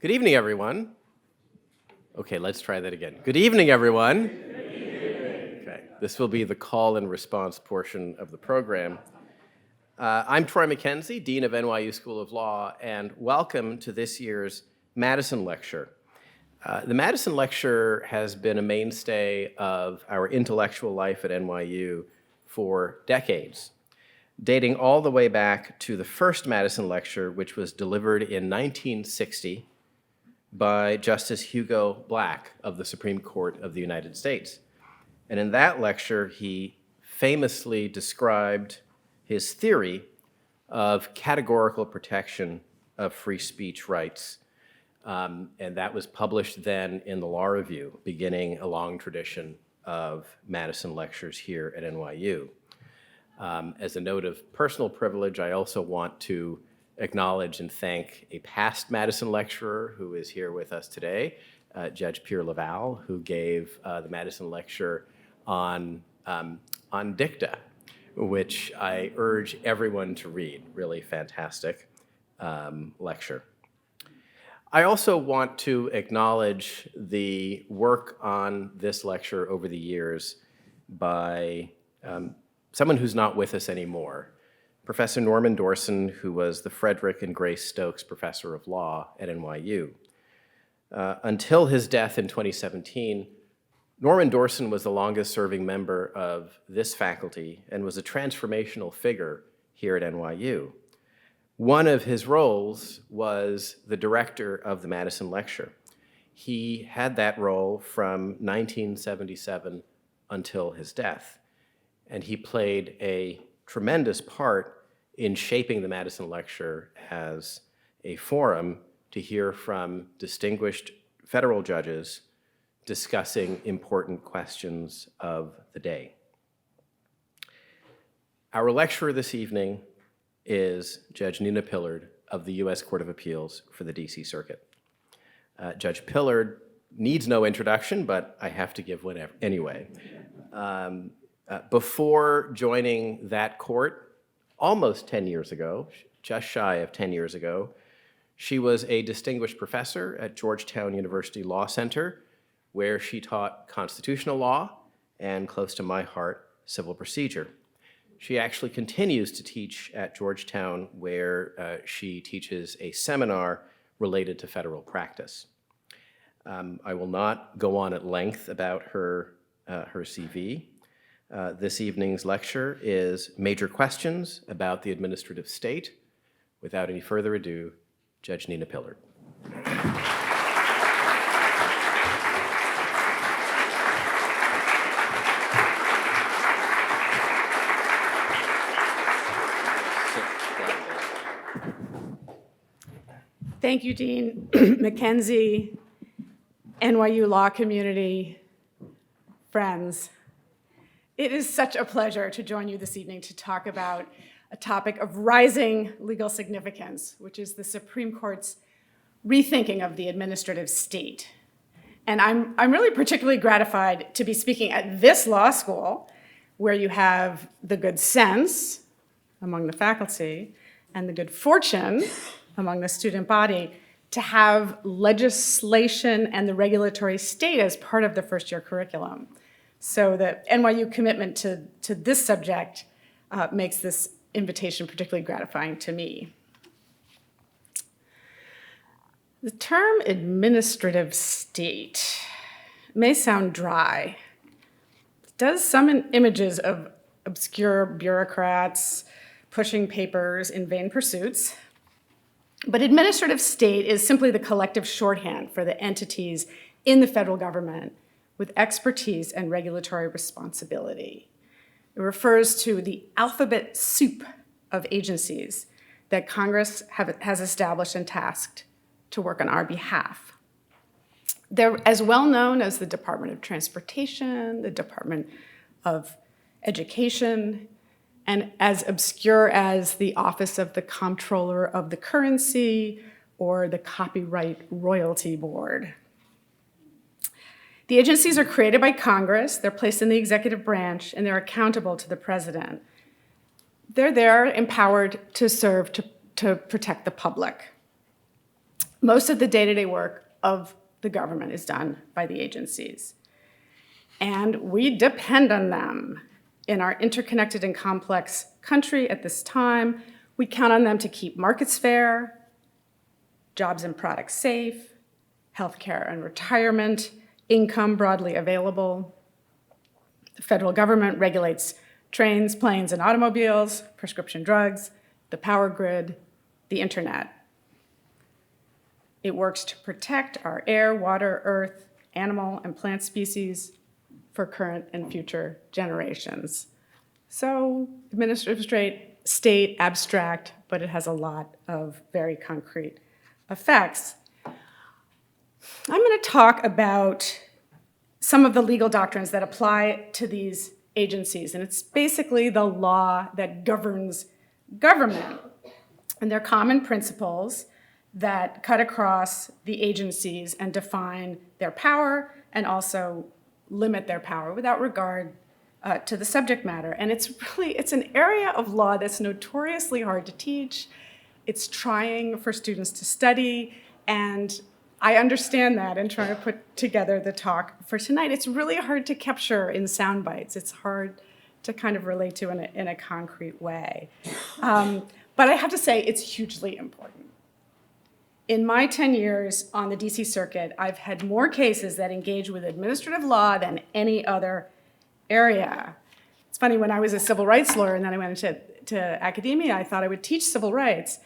Good evening, everyone. Okay, let's try that again. Good evening, everyone. Okay, this will be the call and response portion of the program. I'm Troy McKenzie, Dean of NYU School of Law, and welcome to this year's Madison Lecture. The Madison Lecture has been a mainstay of our intellectual life at NYU for decades, dating all the way back to the first Madison Lecture, which was delivered in 1960 by Justice Hugo Black of the Supreme Court of the United States. And in that lecture, he famously described his theory of categorical protection of free speech rights. And that was published then in the Law Review, beginning a long tradition of Madison lectures here at NYU. As a note of personal privilege, I also want to acknowledge and thank a past Madison lecturer who is here with us today, Judge Pierre Laval, who gave the Madison lecture on dicta, which I urge everyone to read. Really fantastic lecture. I also want to acknowledge the work on this lecture over the years by someone who's not with us anymore, Professor Norman Dorson, who was the Frederick and Grace Stokes Professor of Law at NYU. Until his death in 2017, Norman Dorson was the longest-serving member of this faculty and was a transformational figure here at NYU. One of his roles was the director of the Madison Lecture. He had that role from 1977 until his death, and he played a tremendous part in shaping the Madison Lecture as a forum to hear from distinguished federal judges discussing important questions of the day. Our lecturer this evening is Judge Nina Pillard of the U.S. Court of Appeals for the D.C. Circuit. Judge Pillard needs no introduction, but I have to give one anyway. Before joining that court, almost 10 years ago, just shy of 10 years ago, she was a distinguished professor at Georgetown University Law Center, where she taught constitutional law and, close to my heart, civil procedure. She actually continues to teach at Georgetown, where she teaches a seminar related to federal practice. I will not go on at length about her CV. This evening's lecture is Major Questions about the Administrative State. Without any further ado, Judge Nina Pillard. Thank you, Dean McKenzie, NYU law community, friends. It is such a pleasure to join you this evening to talk about a topic of rising legal significance, which is the Supreme Court's rethinking of the administrative state. And I'm really particularly gratified to be speaking at this law school, where you have the good sense among the faculty and the good fortune among the student body to have legislation and the regulatory state as part of the first-year curriculum. So the NYU commitment to this subject makes this invitation particularly gratifying to me. The term administrative state may sound dry. It does summon images of obscure bureaucrats pushing papers in vain pursuits. But administrative state is simply the collective shorthand for the entities in the federal government with expertise and regulatory responsibility. It refers to the alphabet soup of agencies that Congress has established and tasked to work on our behalf. They're as well known as the Department of Transportation, the Department of Education, and as obscure as the Office of the Comptroller of the Currency or the Copyright Royalty Board. The agencies are created by Congress, they're placed in the executive branch, and they're accountable to the president. They're there empowered to serve to protect the public. Most of the day-to-day work of the government is done by the agencies. And we depend on them. In our interconnected and complex country at this time, we count on them to keep markets fair, jobs and products safe, healthcare and retirement, income broadly available. The federal government regulates trains, planes, and automobiles, prescription drugs, the power grid, the internet. It works to protect our air, water, earth, animal, and plant species for current and future generations. So administrative state, abstract, but it has a lot of very concrete effects. I'm going to talk about some of the legal doctrines that apply to these agencies, and it's basically the law that governs government. And they're common principles that cut across the agencies and define their power and also limit their power without regard to the subject matter. And it's an area of law that's notoriously hard to teach. It's trying for students to study, and I understand that in trying to put together the talk for tonight. It's really hard to capture in sound bites. It's hard to kind of relate to in a concrete way. But I have to say, it's hugely important. In my 10 years on the DC Circuit, I've had more cases that engage with administrative law than any other area. It's funny, when I was a civil rights lawyer and then I went into academia, I thought I would teach civil rights.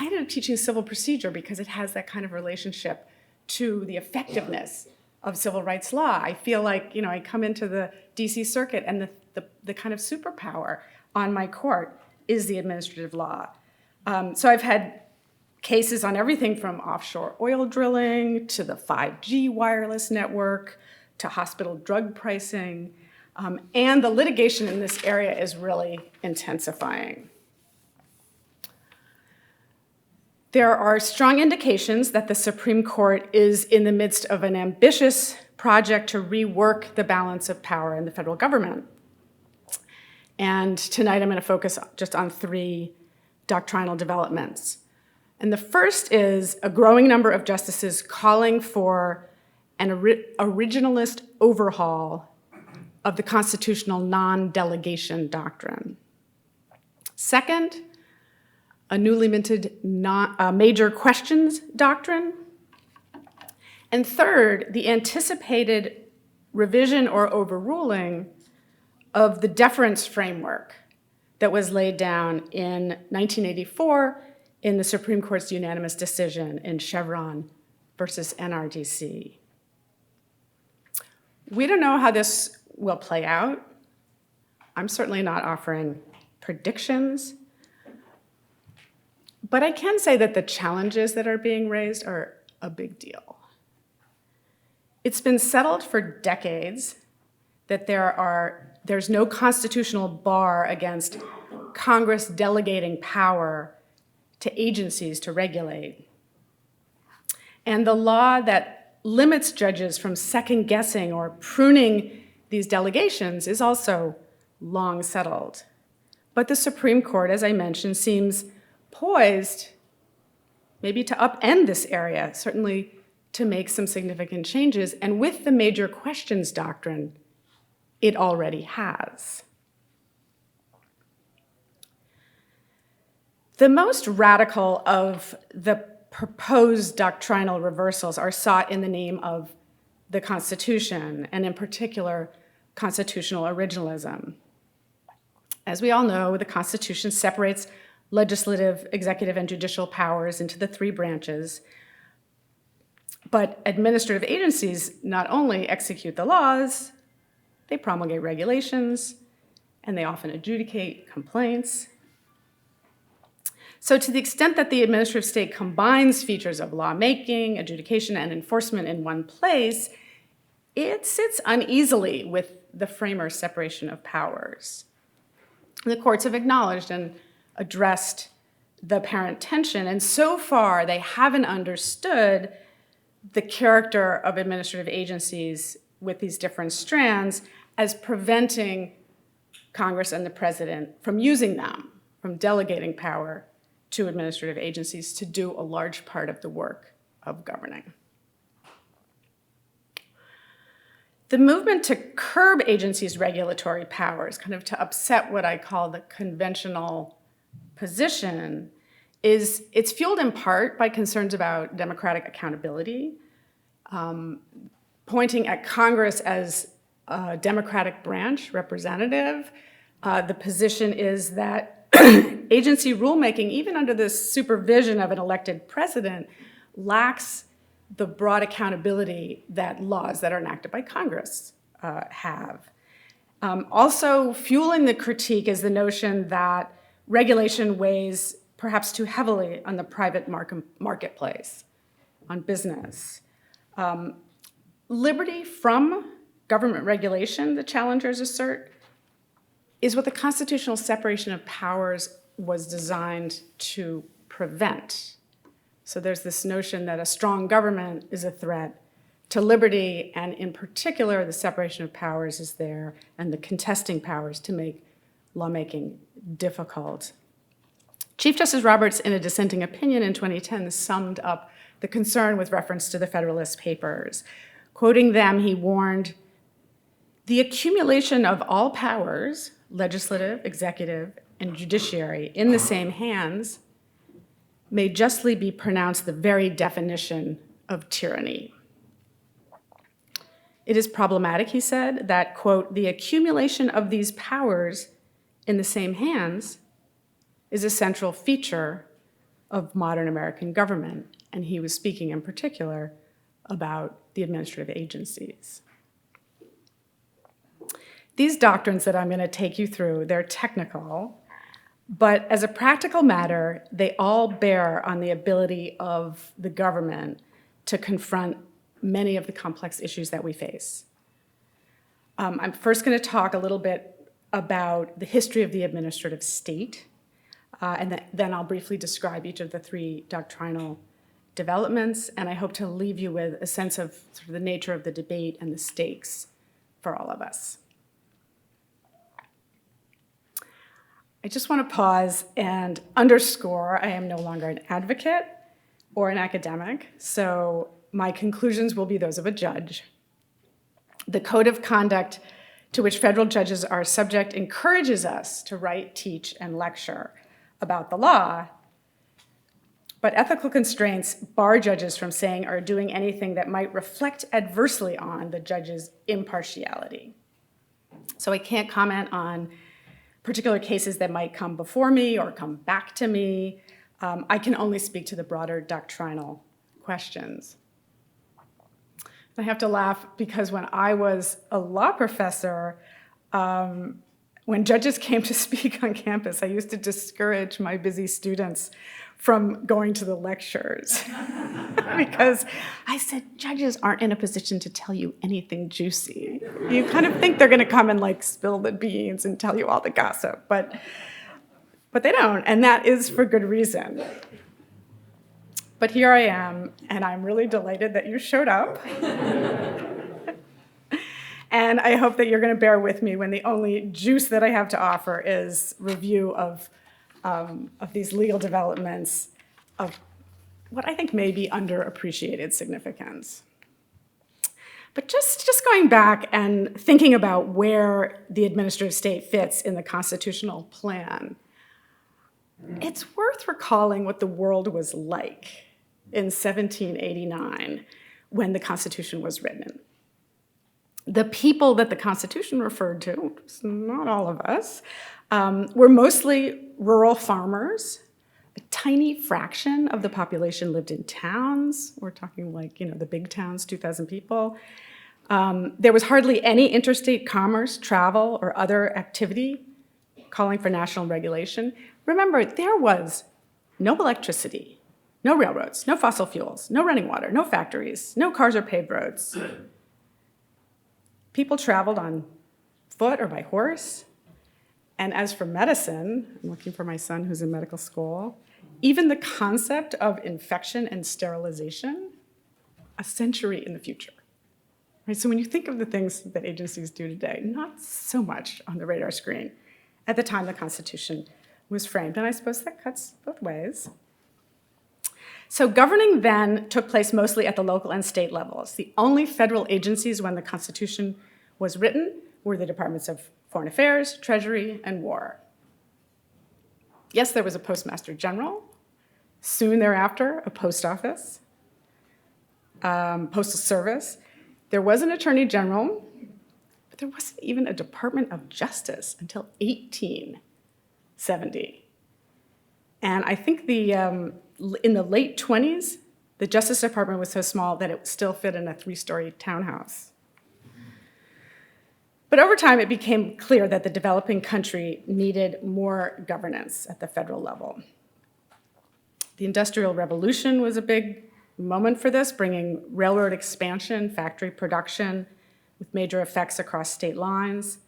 I ended up teaching civil procedure because it has that kind of relationship to the effectiveness of civil rights law. I feel like, I come into the DC Circuit and the kind of superpower on my court is the administrative law. So I've had cases on everything from offshore oil drilling to the 5G wireless network to hospital drug pricing. And the litigation in this area is really intensifying. There are strong indications that the Supreme Court is in the midst of an ambitious project to rework the balance of power in the federal government. And tonight I'm going to focus just on 3 doctrinal developments. And the first is a growing number of justices calling for an originalist overhaul of the constitutional non-delegation doctrine. Second, a newly minted major questions doctrine. And third, the anticipated revision or overruling of the deference framework that was laid down in 1984 in the Supreme Court's unanimous decision in Chevron versus NRDC. We don't know how this will play out. I'm certainly not offering predictions, but I can say that the challenges that are being raised are a big deal. It's been settled for decades that there's no constitutional bar against Congress delegating power to agencies to regulate. And the law that limits judges from second-guessing or pruning these delegations is also long settled. But the Supreme Court, as I mentioned, seems poised maybe to upend this area, certainly to make some significant changes. And with the major questions doctrine, it already has. The most radical of the proposed doctrinal reversals are sought in the name of the Constitution, and in particular, constitutional originalism. As we all know, the Constitution separates legislative, executive, and judicial powers into the 3 branches, but administrative agencies not only execute the laws, they promulgate regulations, and they often adjudicate complaints. So to the extent that the administrative state combines features of lawmaking, adjudication, and enforcement in one place, it sits uneasily with the framer's separation of powers. The courts have acknowledged and addressed the apparent tension, and so far they haven't understood the character of administrative agencies with these different strands as preventing Congress and the president from using them, from delegating power to administrative agencies to do a large part of the work of governing. The movement to curb agencies' regulatory powers, kind of to upset what I call the conventional position, it's fueled in part by concerns about democratic accountability, pointing at Congress as a democratic branch representative. The position is that agency rulemaking, even under the supervision of an elected president, lacks the broad accountability that laws that are enacted by Congress have. Also, fueling the critique is the notion that regulation weighs perhaps too heavily on the private marketplace, on business. Liberty from government regulation, the challengers assert, is what the constitutional separation of powers was designed to prevent. So there's this notion that a strong government is a threat to liberty, and in particular, the separation of powers is there, and the contesting powers to make lawmaking difficult. Chief Justice Roberts, in a dissenting opinion in 2010, summed up the concern with reference to the Federalist Papers. Quoting them, he warned, "The accumulation of all powers, legislative, executive, and judiciary, in the same hands may justly be pronounced the very definition of tyranny." It is problematic, he said, that, quote, "the accumulation of these powers in the same hands is a central feature of modern American government." And he was speaking in particular about the administrative agencies. These doctrines that I'm going to take you through, they're technical, but as a practical matter, they all bear on the ability of the government to confront many of the complex issues that we face. I'm first going to talk a little bit about the history of the administrative state, and then I'll briefly describe each of the three doctrinal developments, and I hope to leave you with a sense of sort of the nature of the debate and the stakes for all of us. I just want to pause and underscore I am no longer an advocate or an academic, so my conclusions will be those of a judge. The code of conduct to which federal judges are subject encourages us to write, teach, and lecture about the law, but ethical constraints bar judges from saying or doing anything that might reflect adversely on the judge's impartiality. So I can't comment on particular cases that might come before me or come back to me. I can only speak to the broader doctrinal questions. I have to laugh because when I was a law professor, when judges came to speak on campus, I used to discourage my busy students from going to the lectures because I said, judges aren't in a position to tell you anything juicy. You kind of think they're going to come and like spill the beans and tell you all the gossip, but they don't, and that is for good reason. But here I am, and I'm really delighted that you showed up. And I hope that you're going to bear with me when the only juice that I have to offer is review of these legal developments of what I think may be underappreciated significance. But just going back and thinking about where the administrative state fits in the constitutional plan, it's worth recalling what the world was like in 1789 when the Constitution was written. The people that the Constitution referred to, not all of us, were mostly rural farmers. A tiny fraction of the population lived in towns. We're talking like, the big towns, 2,000 people. There was hardly any interstate commerce, travel, or other activity calling for national regulation. Remember, there was no electricity, no railroads, no fossil fuels, no running water, no factories, no cars or paved roads. People traveled on foot or by horse. And as for medicine, I'm looking for my son who's in medical school, even the concept of infection and sterilization, a century in the future. Right? So when you think of the things that agencies do today, not so much on the radar screen at the time the Constitution was framed. And I suppose that cuts both ways. So governing then took place mostly at the local and state levels. The only federal agencies when the Constitution was written were the Departments of Foreign Affairs, Treasury, and War. Yes, there was a Postmaster General. Soon thereafter, a post office, postal service. There was an Attorney General, but there wasn't even a Department of Justice until 1870. And I think in the late 20s, the Justice Department was so small that it still fit in a 3-story townhouse. But over time, it became clear that the developing country needed more governance at the federal level. The Industrial Revolution was a big moment for this, bringing railroad expansion, factory production, with major effects across state lines.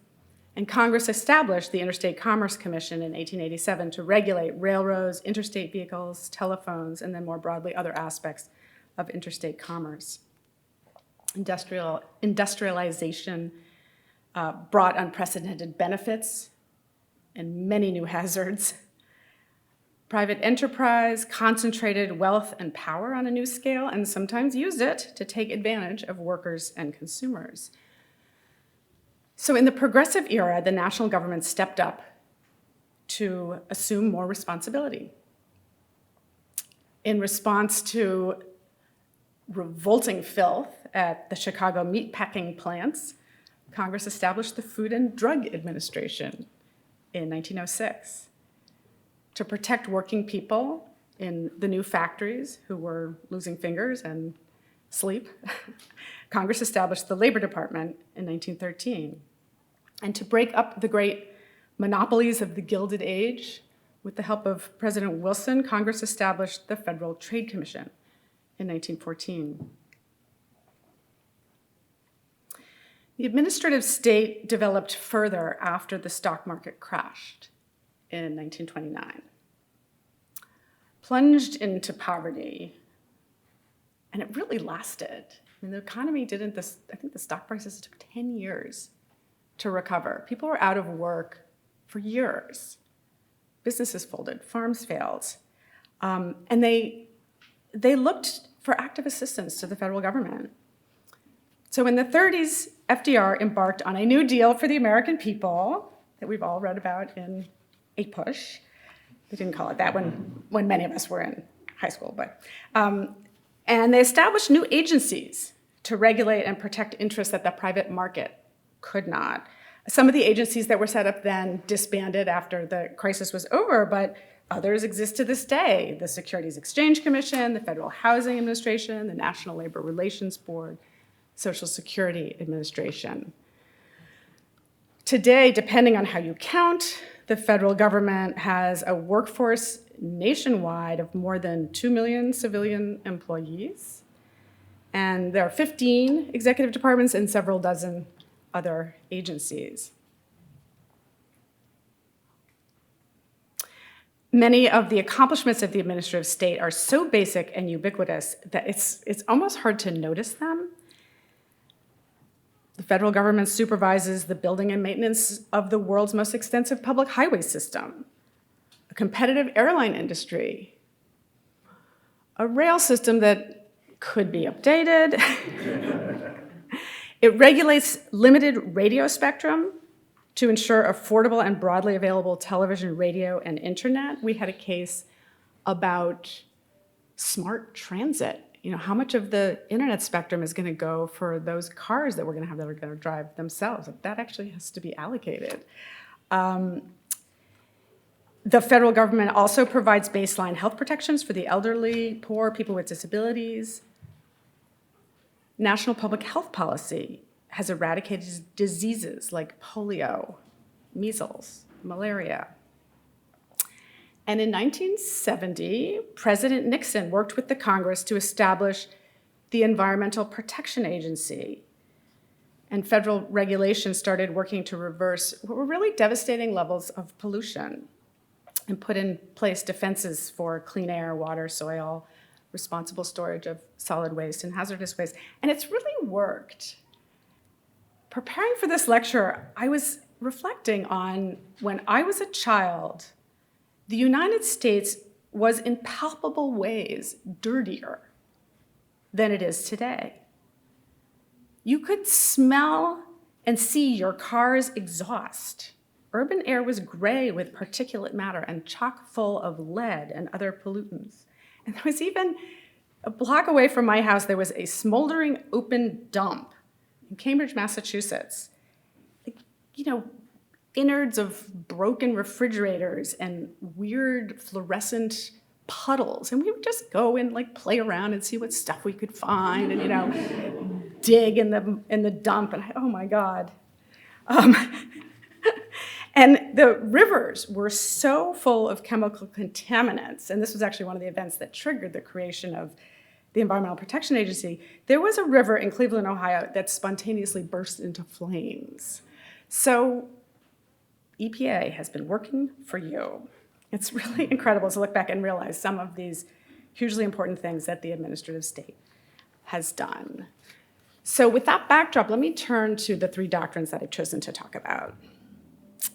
And Congress established the Interstate Commerce Commission in 1887 to regulate railroads, interstate vehicles, telephones, and then more broadly, other aspects of interstate commerce. Industrialization brought unprecedented benefits and many new hazards. Private enterprise concentrated wealth and power on a new scale and sometimes used it to take advantage of workers and consumers. So in the progressive era, the national government stepped up to assume more responsibility. In response to revolting filth at the Chicago meatpacking plants, Congress established the Food and Drug Administration in 1906 to protect working people in the new factories who were losing fingers and sleep. Congress established the Labor Department in 1913. And to break up the great monopolies of the Gilded Age, with the help of President Wilson, Congress established the Federal Trade Commission in 1914. The administrative state developed further after the stock market crashed in 1929. Plunged into poverty, and it really lasted. I mean, the economy didn't, I think the stock prices took 10 years to recover. People were out of work for years. Businesses folded, farms failed. And they looked for active assistance to the federal government. So in the 30s, FDR embarked on a New Deal for the American people that we've all read about in A Push. They didn't call it that when many of us were in high school, but. And they established new agencies to regulate and protect interests that the private market could not. Some of the agencies that were set up then disbanded after the crisis was over, but others exist to this day. The Securities Exchange Commission, the Federal Housing Administration, the National Labor Relations Board, Social Security Administration. Today, depending on how you count, the federal government has a workforce nationwide of more than 2 million civilian employees. And there are 15 executive departments and several dozen other agencies. Many of the accomplishments of the administrative state are so basic and ubiquitous that it's almost hard to notice them. The federal government supervises the building and maintenance of the world's most extensive public highway system, a competitive airline industry, a rail system that could be updated. It regulates limited radio spectrum to ensure affordable and broadly available television, radio, and internet. We had a case about smart transit. You know, how much of the internet spectrum is going to go for those cars that we're going to have that are going to drive themselves? That actually has to be allocated. The federal government also provides baseline health protections for the elderly, poor, people with disabilities. National public health policy has eradicated diseases like polio, measles, malaria. And in 1970, President Nixon worked with the Congress to establish the Environmental Protection Agency. And federal regulation started working to reverse what were really devastating levels of pollution and put in place defenses for clean air, water, soil, responsible storage of solid waste and hazardous waste. And it's really worked. Preparing for this lecture, I was reflecting on when I was a child, the United States was in palpable ways dirtier than it is today. You could smell and see your car's exhaust. Urban air was gray with particulate matter and chock full of lead and other pollutants. And there was even a block away from my house, there was a smoldering open dump in Cambridge, Massachusetts. Like, innards of broken refrigerators and weird fluorescent puddles. And we would just go and play around and see what stuff we could find and, dig in the dump. And oh my God. And the rivers were so full of chemical contaminants, and this was actually one of the events that triggered the creation of the Environmental Protection Agency. There was a river in Cleveland, Ohio, that spontaneously burst into flames. So EPA has been working for you. It's really incredible to look back and realize some of these hugely important things that the administrative state has done. So with that backdrop, let me turn to the three doctrines that I've chosen to talk about.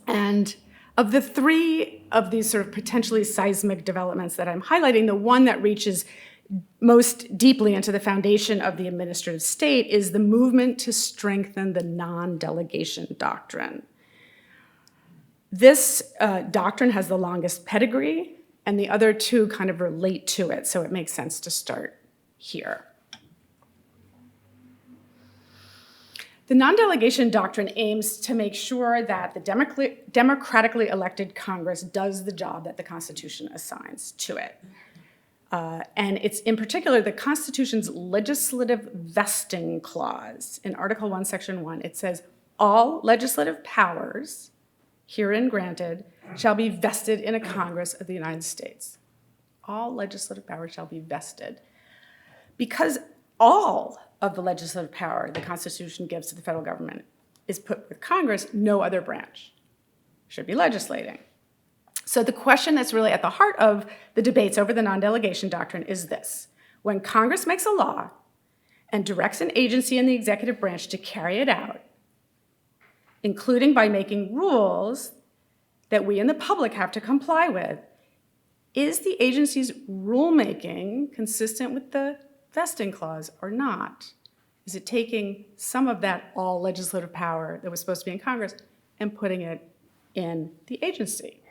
And of the three of these sort of potentially seismic developments that I'm highlighting, the one that reaches most deeply into the foundation of the administrative state is the movement to strengthen the non-delegation doctrine. This doctrine has the longest pedigree, and the other two kind of relate to it, so it makes sense to start here. The non-delegation doctrine aims to make sure that the democratically elected Congress does the job that the Constitution assigns to it. And it's in particular the Constitution's legislative vesting clause. In Article 1, Section 1, it says, all legislative powers herein granted shall be vested in a Congress of the United States. All legislative powers shall be vested. Because all of the legislative power the Constitution gives to the federal government is put with Congress, no other branch should be legislating. So the question that's really at the heart of the debates over the non-delegation doctrine is this. When Congress makes a law and directs an agency in the executive branch to carry it out, including by making rules that we in the public have to comply with, is the agency's rulemaking consistent with the vesting clause or not? Is it taking some of that all legislative power that was supposed to be in Congress and putting it in the agency?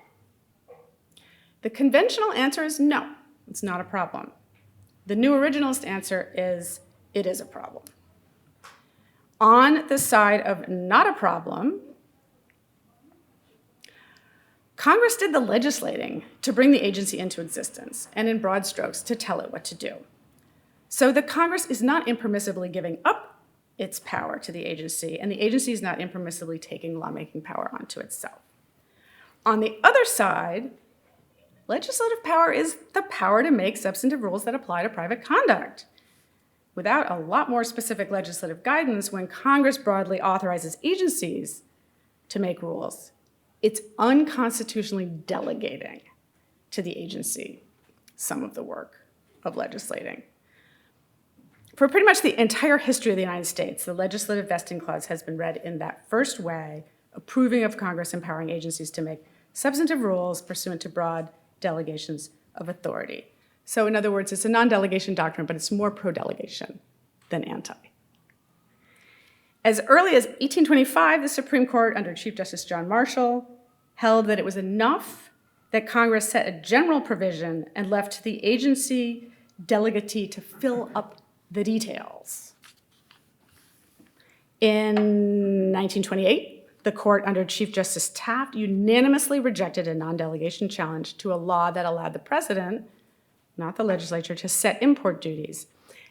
The conventional answer is no, it's not a problem. The new originalist answer is it is a problem. On the side of not a problem, Congress did the legislating to bring the agency into existence, and in broad strokes, to tell it what to do. So the Congress is not impermissibly giving up its power to the agency, and the agency is not impermissibly taking lawmaking power onto itself. On the other side, legislative power is the power to make substantive rules that apply to private conduct. Without a lot more specific legislative guidance, when Congress broadly authorizes agencies to make rules, it's unconstitutionally delegating to the agency some of the work of legislating. For pretty much the entire history of the United States, the legislative vesting clause has been read in that first way, approving of Congress empowering agencies to make substantive rules pursuant to broad delegations of authority. So in other words, it's a non-delegation doctrine, but it's more pro-delegation than anti. As early as 1825, the Supreme Court, under Chief Justice John Marshall, held that it was enough that Congress set a general provision and left the agency delegatee to fill up the details. In 1928, the court under Chief Justice Taft unanimously rejected a non-delegation challenge to a law that allowed the president, not the legislature, to set import duties.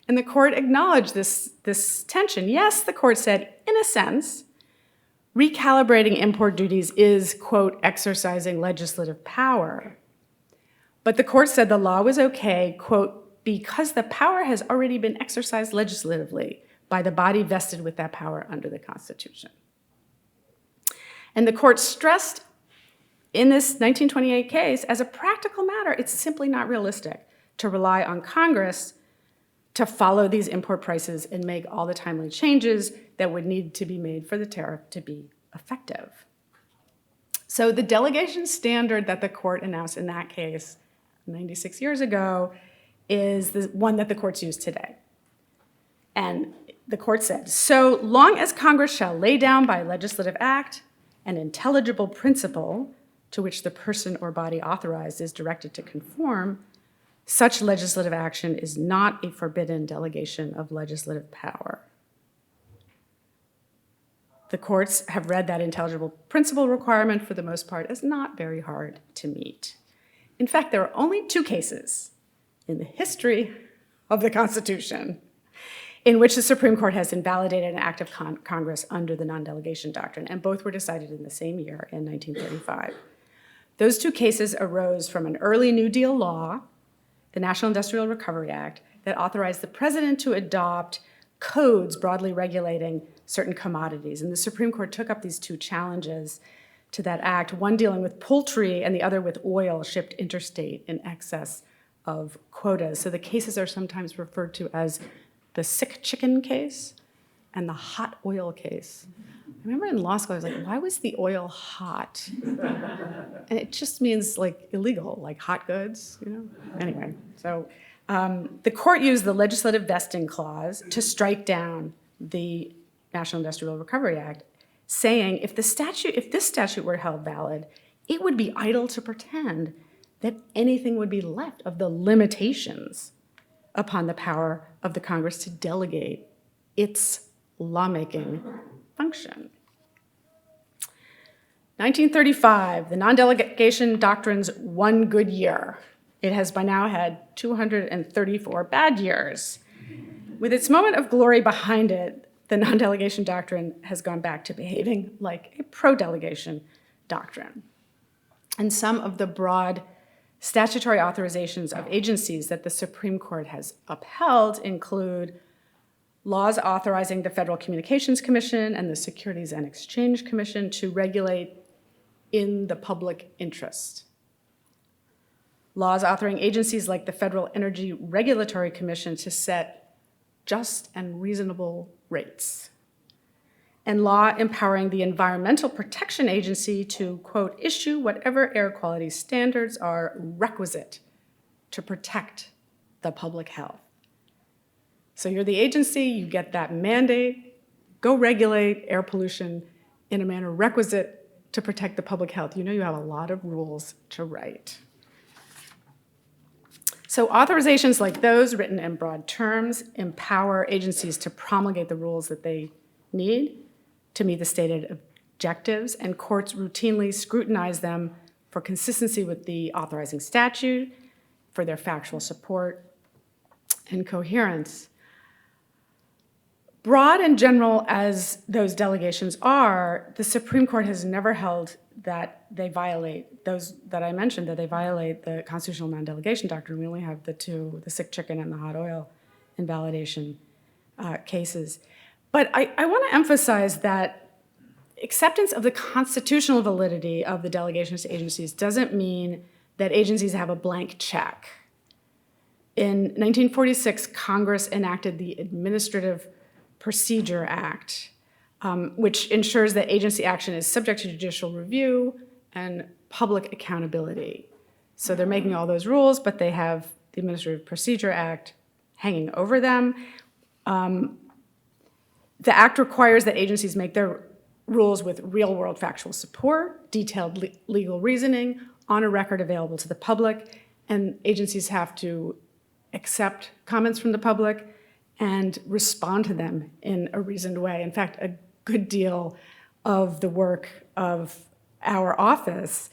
And the court acknowledged this tension. Yes, the court said, in a sense, recalibrating import duties is, quote, exercising legislative power. But the court said the law was okay, quote, because the power has already been exercised legislatively by the body vested with that power under the Constitution. And the court stressed in this 1928 case, as a practical matter, it's simply not realistic to rely on Congress to follow these import prices and make all the timely changes that would need to be made for the tariff to be effective. So the delegation standard that the court announced in that case 96 years ago, is the one that the courts use today. And the court said, so long as Congress shall lay down by legislative act an intelligible principle to which the person or body authorized is directed to conform, such legislative action is not a forbidden delegation of legislative power. The courts have read that intelligible principle requirement for the most part as not very hard to meet. In fact, there are only 2 cases in the history of the Constitution in which the Supreme Court has invalidated an act of Congress under the non-delegation doctrine, and both were decided in the same year, in 1935. Those 2 cases arose from an early New Deal law, the National Industrial Recovery Act, that authorized the president to adopt codes broadly regulating certain commodities. And the Supreme Court took up these 2 challenges to that act, one dealing with poultry and the other with oil shipped interstate in excess of quotas. So the cases are sometimes referred to as the sick chicken case and the hot oil case. I remember in law school, I was like, why was the oil hot? And it just means like illegal, like hot goods, you know? Anyway, so the court used the legislative vesting clause to strike down the National Industrial Recovery Act, saying if this statute were held valid, it would be idle to pretend that anything would be left of the limitations upon the power of the Congress to delegate its lawmaking function. 1935, the non-delegation doctrine's one good year. It has by now had 234 bad years. With its moment of glory behind it, the non-delegation doctrine has gone back to behaving like a pro-delegation doctrine. And some of the broad statutory authorizations of agencies that the Supreme Court has upheld include laws authorizing the Federal Communications Commission and the Securities and Exchange Commission to regulate in the public interest. Laws authoring agencies like the Federal Energy Regulatory Commission to set just and reasonable rates. And law empowering the Environmental Protection Agency to, quote, issue whatever air quality standards are requisite to protect the public health. So you're the agency, you get that mandate, go regulate air pollution in a manner requisite to protect the public health. You know you have a lot of rules to write. So authorizations like those, written in broad terms, empower agencies to promulgate the rules that they need to meet the stated objectives, and courts routinely scrutinize them for consistency with the authorizing statute, for their factual support, and coherence. Broad and general as those delegations are, the Supreme Court has never held that they violate, those that I mentioned, that they violate the constitutional non-delegation doctrine. We only have the 2, the sick chicken and the hot oil invalidation cases. But I want to emphasize that acceptance of the constitutional validity of the delegations to agencies doesn't mean that agencies have a blank check. In 1946, Congress enacted the Administrative Procedure Act, which ensures that agency action is subject to judicial review and public accountability. So they're making all those rules, but they have the Administrative Procedure Act hanging over them. The act requires that agencies make their rules with real-world factual support, detailed legal reasoning, on a record available to the public, and agencies have to accept comments from the public and respond to them in a reasoned way. In fact, a good deal of the work of our office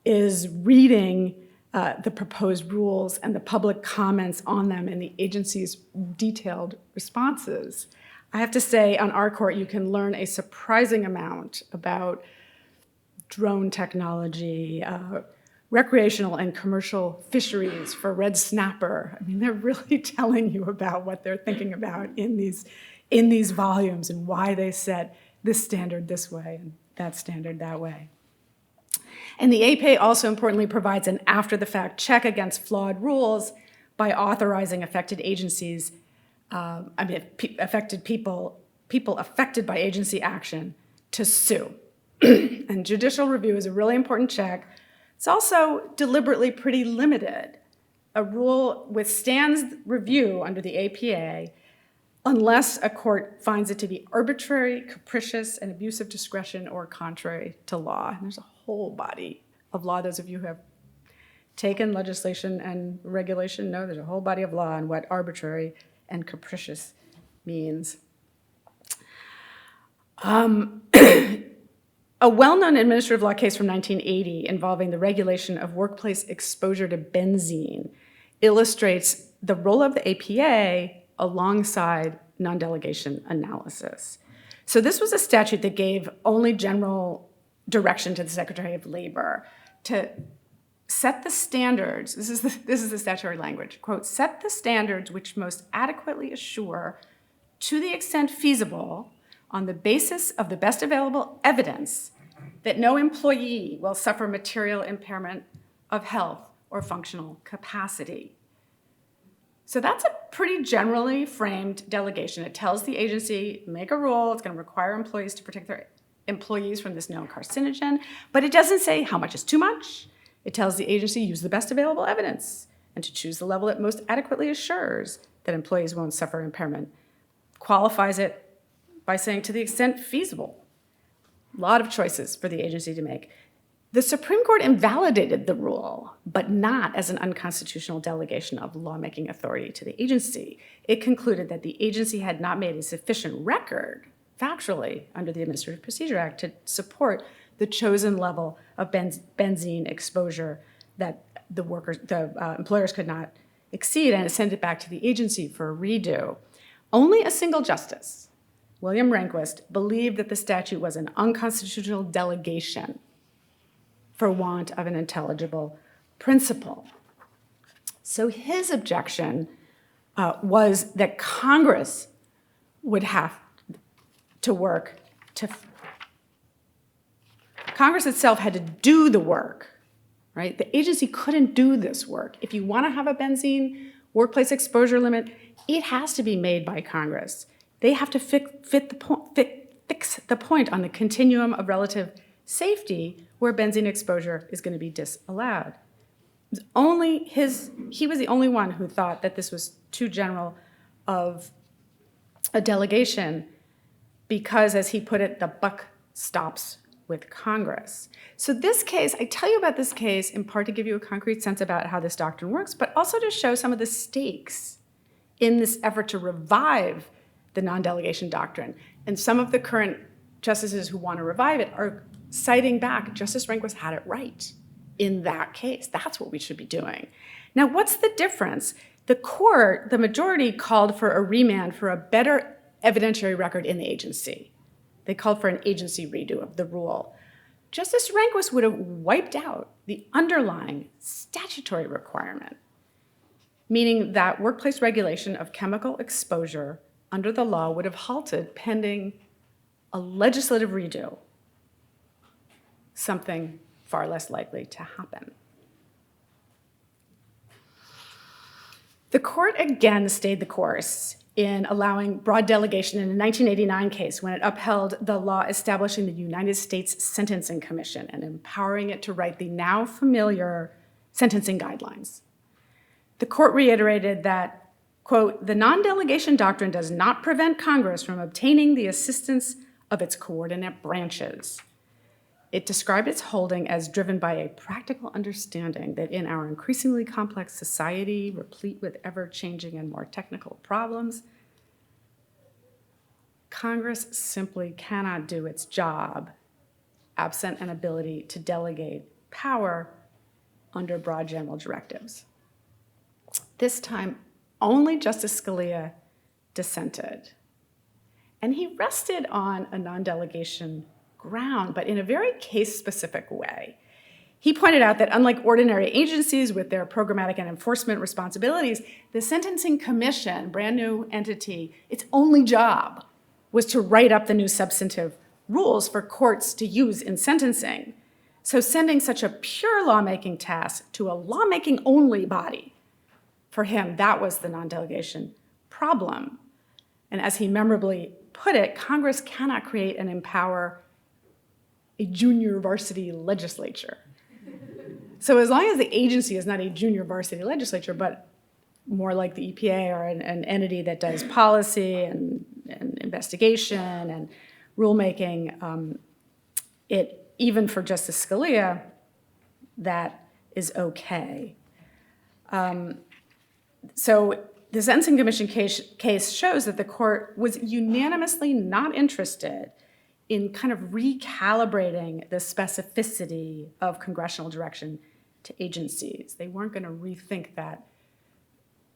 is reading the proposed rules and the public comments on them and the agency's detailed responses. I have to say, on our court, you can learn a surprising amount about drone technology, recreational and commercial fisheries for red snapper. I mean, they're really telling you about what they're thinking about in these volumes and why they set this standard this way and that standard that way. And the APA also importantly provides an after-the-fact check against flawed rules by authorizing affected agencies, affected people affected by agency action to sue. And judicial review is a really important check. It's also deliberately pretty limited. a rule withstands review under the APA unless a court finds it to be arbitrary, capricious, and abuse of discretion or contrary to law. And there's a whole body of law. Those of you who have taken legislation and regulation know there's a whole body of law on what arbitrary and capricious means. A well-known administrative law case from 1980 involving the regulation of workplace exposure to benzene illustrates the role of the APA alongside non-delegation analysis. So this was a statute that gave only general direction to the Secretary of Labor to set the standards, this is the statutory language, quote, set the standards which most adequately assure, to the extent feasible, on the basis of the best available evidence, that no employee will suffer material impairment of health or functional capacity. So that's a pretty generally framed delegation. It tells the agency, make a rule, it's going to require employees to protect their employees from this known carcinogen, but it doesn't say how much is too much. It tells the agency, use the best available evidence and to choose the level that most adequately assures that employees won't suffer impairment. Qualifies it by saying to the extent feasible. A lot of choices for the agency to make. The Supreme Court invalidated the rule, but not as an unconstitutional delegation of lawmaking authority to the agency. It concluded that the agency had not made a sufficient record, factually, under the Administrative Procedure Act to support the chosen level of benzene exposure that the employers could not exceed, and it sent it back to the agency for a redo. Only a single justice, William Rehnquist, believed that the statute was an unconstitutional delegation for want of an intelligible principle. So his objection was that Congress would have to work to, Congress itself had to do the work, right? The agency couldn't do this work. If you want to have a benzene workplace exposure limit, it has to be made by Congress. They have to fix the point on the continuum of relative safety where benzene exposure is going to be disallowed. He was the only one who thought that this was too general of a delegation because, as he put it, the buck stops with Congress. So this case, I tell you about this case in part to give you a concrete sense about how this doctrine works, but also to show some of the stakes in this effort to revive the non-delegation doctrine. And some of the current justices who want to revive it are citing back, Justice Rehnquist had it right in that case. That's what we should be doing. Now, what's the difference? The majority called for a remand for a better evidentiary record in the agency. They called for an agency redo of the rule. Justice Rehnquist would have wiped out the underlying statutory requirement, meaning that workplace regulation of chemical exposure under the law would have halted pending a legislative redo, something far less likely to happen. The court again stayed the course in allowing broad delegation in a 1989 case when it upheld the law establishing the United States Sentencing Commission and empowering it to write the now familiar sentencing guidelines. The court reiterated that, quote, the non-delegation doctrine does not prevent Congress from obtaining the assistance of its coordinate branches. It described its holding as driven by a practical understanding that in our increasingly complex society, replete with ever-changing and more technical problems, Congress simply cannot do its job absent an ability to delegate power under broad general directives. This time, only Justice Scalia dissented. And he rested on a non-delegation ground, but in a very case-specific way. He pointed out that unlike ordinary agencies with their programmatic and enforcement responsibilities, the Sentencing Commission, brand new entity, its only job was to write up the new substantive rules for courts to use in sentencing. So sending such a pure lawmaking task to a lawmaking-only body, for him, that was the non-delegation problem. And as he memorably put it, Congress cannot create and empower a junior varsity legislature. So as long as the agency is not a junior varsity legislature, but more like the EPA or an entity that does policy and investigation and rulemaking, even for Justice Scalia, that is okay. So the Sentencing Commission case shows that the court was unanimously not interested in kind of recalibrating the specificity of congressional direction to agencies. They weren't going to rethink that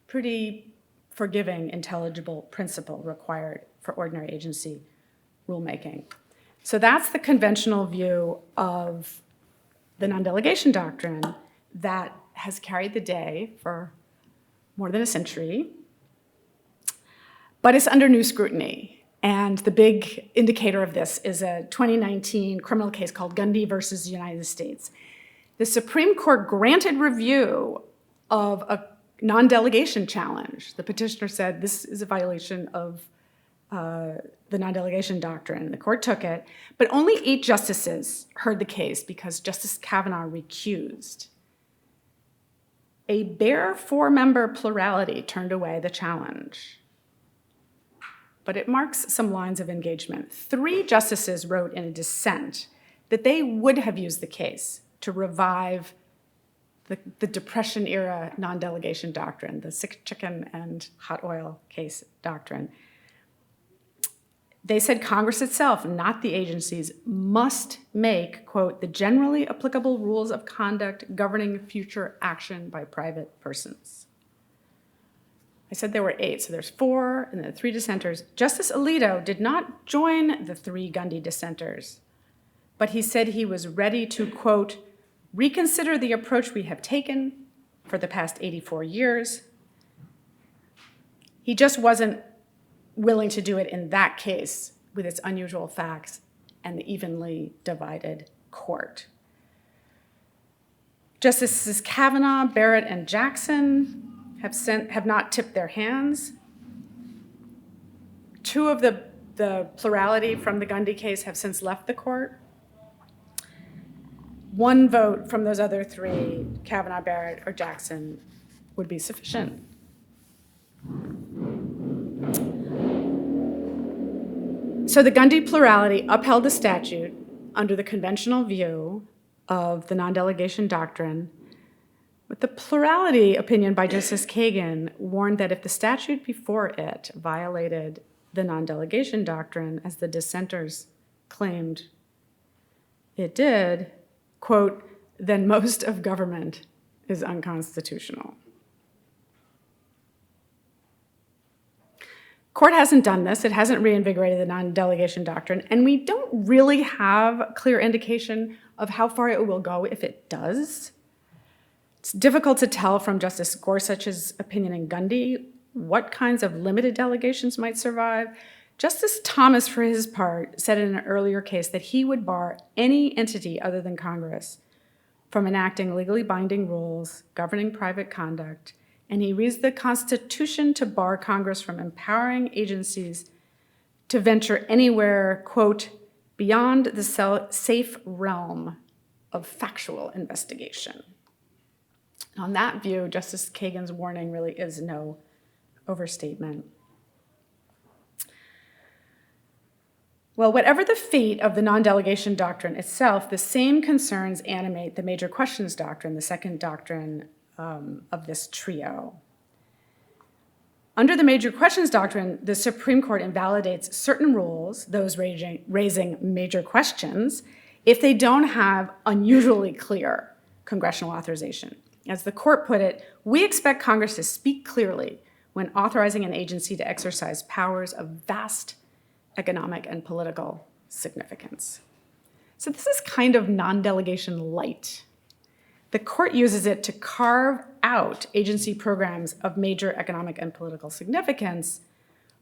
pretty forgiving, intelligible principle required for ordinary agency rulemaking. So that's the conventional view of the non-delegation doctrine that has carried the day for more than a century, but it's under new scrutiny. And the big indicator of this is a 2019 criminal case called Gundy versus the United States. The Supreme Court granted review of a non-delegation challenge. The petitioner said this is a violation of the non-delegation doctrine. The court took it, but only 8 justices heard the case because Justice Kavanaugh recused. A bare 4-member plurality turned away the challenge. But it marks some lines of engagement. 3 justices wrote in a dissent that they would have used the case to revive the Depression-era non-delegation doctrine, the sick chicken and hot oil case doctrine. They said Congress itself, not the agencies, must make, quote, the generally applicable rules of conduct governing future action by private persons. I said there were 8, so there's 4 and then 3 dissenters. Justice Alito did not join the 3 Gundy dissenters, but he said he was ready to, quote, reconsider the approach we have taken for the past 84 years. He just wasn't willing to do it in that case with its unusual facts and the evenly divided court. Justices Kavanaugh, Barrett, and Jackson have not tipped their hands. 2 of the plurality from the Gundy case have since left the court. 1 vote from those other 3, Kavanaugh, Barrett, or Jackson, would be sufficient. So the Gundy plurality upheld the statute under the conventional view of the non-delegation doctrine, but the plurality opinion by Justice Kagan warned that if the statute before it violated the non-delegation doctrine, as the dissenters claimed it did, quote, then most of government is unconstitutional. Court hasn't done this. It hasn't reinvigorated the non-delegation doctrine, and we don't really have clear indication of how far it will go if it does. It's difficult to tell from Justice Gorsuch's opinion in Gundy what kinds of limited delegations might survive. Justice Thomas, for his part, said in an earlier case that he would bar any entity other than Congress from enacting legally binding rules governing private conduct, and he reads the Constitution to bar Congress from empowering agencies to venture anywhere, quote, beyond the safe realm of factual investigation. On that view, Justice Kagan's warning really is no overstatement. Well, whatever the fate of the non-delegation doctrine itself, the same concerns animate the major questions doctrine, the second doctrine of this trio. Under the major questions doctrine, the Supreme Court invalidates certain rules, those raising major questions, if they don't have unusually clear congressional authorization. As the court put it, we expect Congress to speak clearly when authorizing an agency to exercise powers of vast economic and political significance. So this is kind of non-delegation light. The court uses it to carve out agency programs of major economic and political significance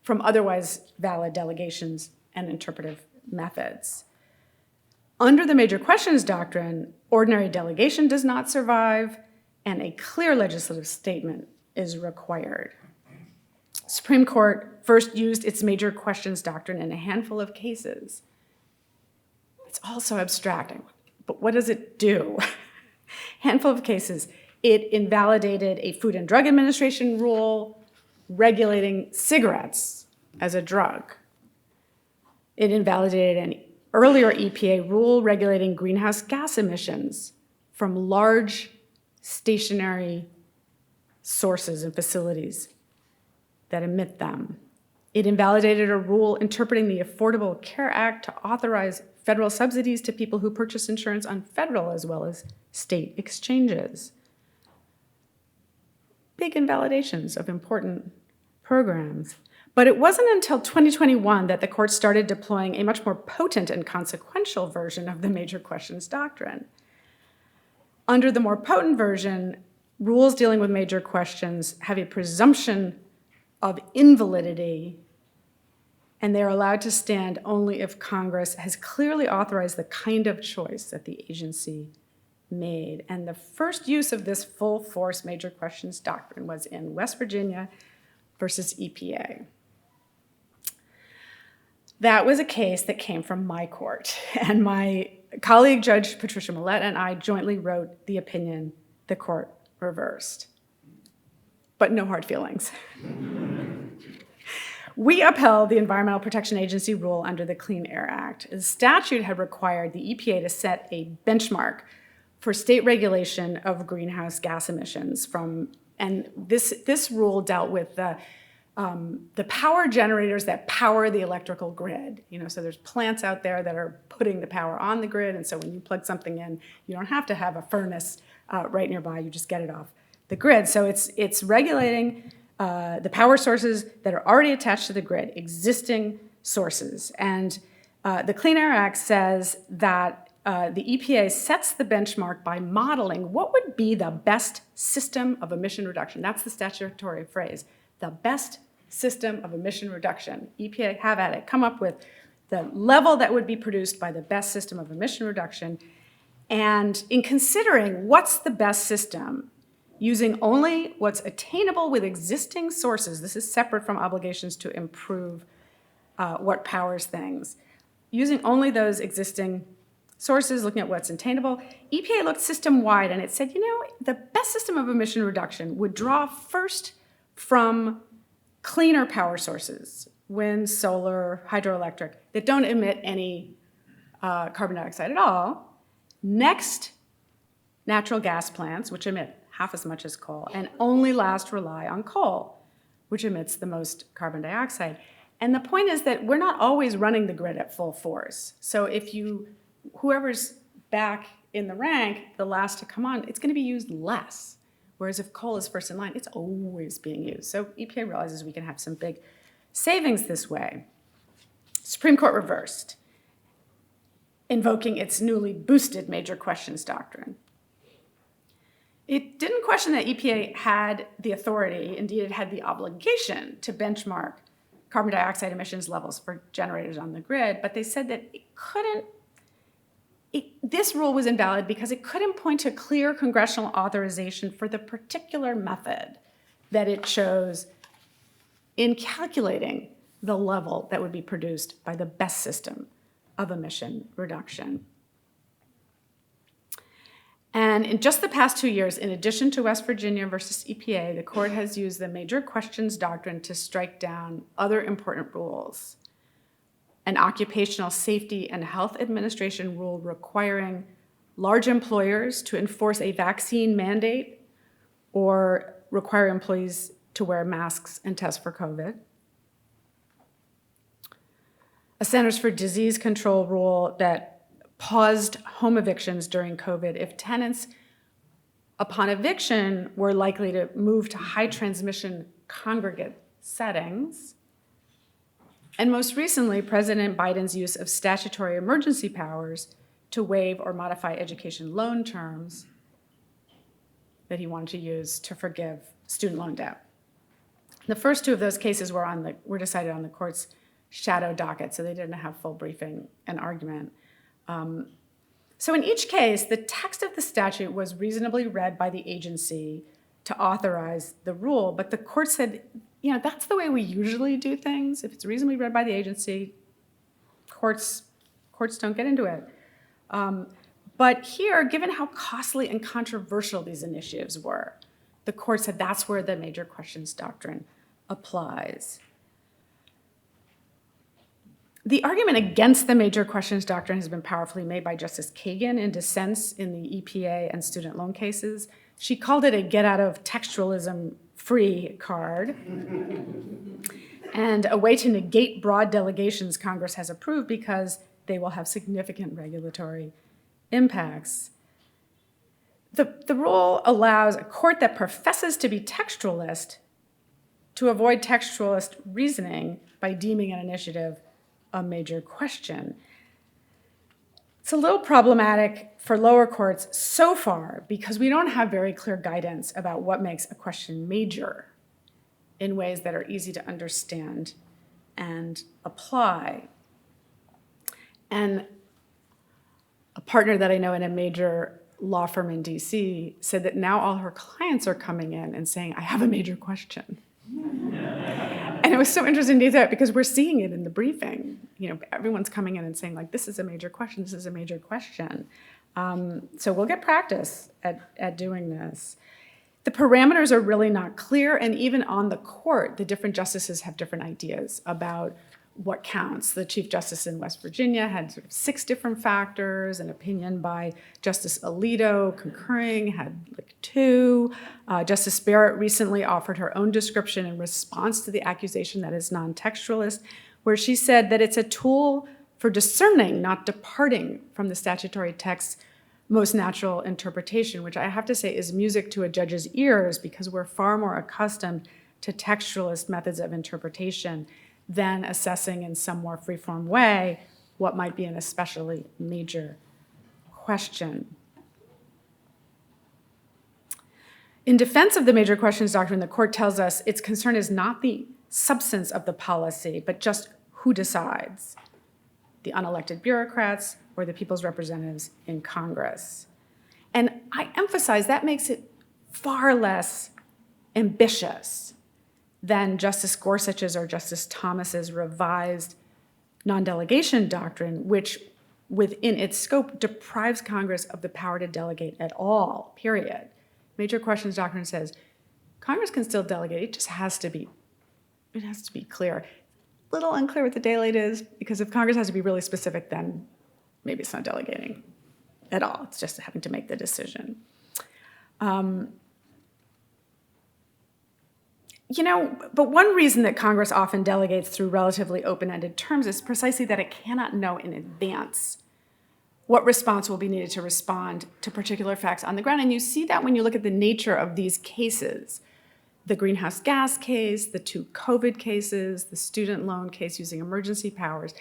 from otherwise valid delegations and interpretive methods. Under the major questions doctrine, ordinary delegation does not survive, and a clear legislative statement is required. Supreme Court first used its major questions doctrine in a handful of cases. It's also abstract, but what does it do? handful of cases. It invalidated a Food and Drug Administration rule regulating cigarettes as a drug. It invalidated an earlier EPA rule regulating greenhouse gas emissions from large stationary sources and facilities that emit them. It invalidated a rule interpreting the Affordable Care Act to authorize federal subsidies to people who purchase insurance on federal as well as state exchanges. Big invalidations of important programs. But it wasn't until 2021 that the court started deploying a much more potent and consequential version of the major questions doctrine. Under the more potent version, rules dealing with major questions have a presumption of invalidity, and they're allowed to stand only if Congress has clearly authorized the kind of choice that the agency made. And the first use of this full force major questions doctrine was in West Virginia versus EPA. That was a case that came from my court, and my colleague, Judge Patricia Millett, and I jointly wrote the opinion the court reversed. But no hard feelings. We upheld the Environmental Protection Agency rule under the Clean Air Act. The statute had required the EPA to set a benchmark for state regulation of greenhouse gas emissions and this rule dealt with the power generators that power the electrical grid. So there's plants out there that are putting the power on the grid, and so when you plug something in, you don't have to have a furnace right nearby, you just get it off the grid. So it's regulating the power sources that are already attached to the grid, existing sources. And the Clean Air Act says that the EPA sets the benchmark by modeling what would be the best system of emission reduction. That's the statutory phrase, the best system of emission reduction. EPA, have at it. Come up with the level that would be produced by the best system of emission reduction. And in considering what's the best system, using only what's attainable with existing sources, this is separate from obligations to improve what powers things. Using only those existing sources, looking at what's attainable, EPA looked system-wide and it said, the best system of emission reduction would draw first from cleaner power sources, wind, solar, hydroelectric, that don't emit any carbon dioxide at all. Next, natural gas plants, which emit half as much as coal, and only last rely on coal, which emits the most carbon dioxide. And the point is that we're not always running the grid at full force. So if whoever's back in the rank, the last to come on, it's going to be used less. Whereas if coal is first in line, it's always being used. So EPA realizes we can have some big savings this way. Supreme Court reversed, invoking its newly boosted major questions doctrine. It didn't question that EPA had the authority, indeed it had the obligation to benchmark carbon dioxide emissions levels for generators on the grid, but they said that this rule was invalid because it couldn't point to clear congressional authorization for the particular method that it chose in calculating the level that would be produced by the best system of emission reduction. And in just the past 2 years, in addition to West Virginia versus EPA, the court has used the major questions doctrine to strike down other important rules. An Occupational Safety and Health Administration rule requiring large employers to enforce a vaccine mandate or require employees to wear masks and test for COVID. A Centers for Disease Control rule that paused home evictions during COVID if tenants, upon eviction, were likely to move to high transmission congregate settings. And most recently, President Biden's use of statutory emergency powers to waive or modify education loan terms that he wanted to use to forgive student loan debt. The first two of those cases were decided on the court's shadow docket, so they didn't have full briefing and argument. So in each case, the text of the statute was reasonably read by the agency to authorize the rule, but the court said, that's the way we usually do things. If it's reasonably read by the agency, courts don't get into it. But here, given how costly and controversial these initiatives were, the court said that's where the major questions doctrine applies. The argument against the major questions doctrine has been powerfully made by Justice Kagan in dissents in the EPA and student loan cases. She called it a get-out-of-textualism-free card and a way to negate broad delegations Congress has approved because they will have significant regulatory impacts. The rule allows a court that professes to be textualist to avoid textualist reasoning by deeming an initiative a major question. It's a little problematic for lower courts so far because we don't have very clear guidance about what makes a question major in ways that are easy to understand and apply. And a partner that I know in a major law firm in DC said that now all her clients are coming in and saying, I have a major question. And it was so interesting to do that because we're seeing it in the briefing. Everyone's coming in and saying, like, this is a major question, this is a major question. So we'll get practice at doing this. The parameters are really not clear, and even on the court, the different justices have different ideas about what counts. The Chief Justice in West Virginia had sort of 6 different factors. An opinion by Justice Alito concurring had like 2. Justice Barrett recently offered her own description in response to the accusation that is non-textualist, where she said that it's a tool for discerning, not departing from the statutory text's most natural interpretation, which I have to say is music to a judge's ears because we're far more accustomed to textualist methods of interpretation than assessing in some more free-form way what might be an especially major question. In defense of the major questions doctrine, the court tells us its concern is not the substance of the policy, but just who decides, the unelected bureaucrats or the people's representatives in Congress. And I emphasize that makes it far less ambitious than Justice Gorsuch's or Justice Thomas's revised non-delegation doctrine, which within its scope deprives Congress of the power to delegate at all, period. Major questions doctrine says Congress can still delegate, it just has to be clear. A little unclear what the daylight is, because if Congress has to be really specific, then maybe it's not delegating at all. It's just having to make the decision. But one reason that Congress often delegates through relatively open-ended terms is precisely that it cannot know in advance what response will be needed to respond to particular facts on the ground. And you see that when you look at the nature of these cases. The greenhouse gas case, the 2 COVID cases, the student loan case using emergency powers.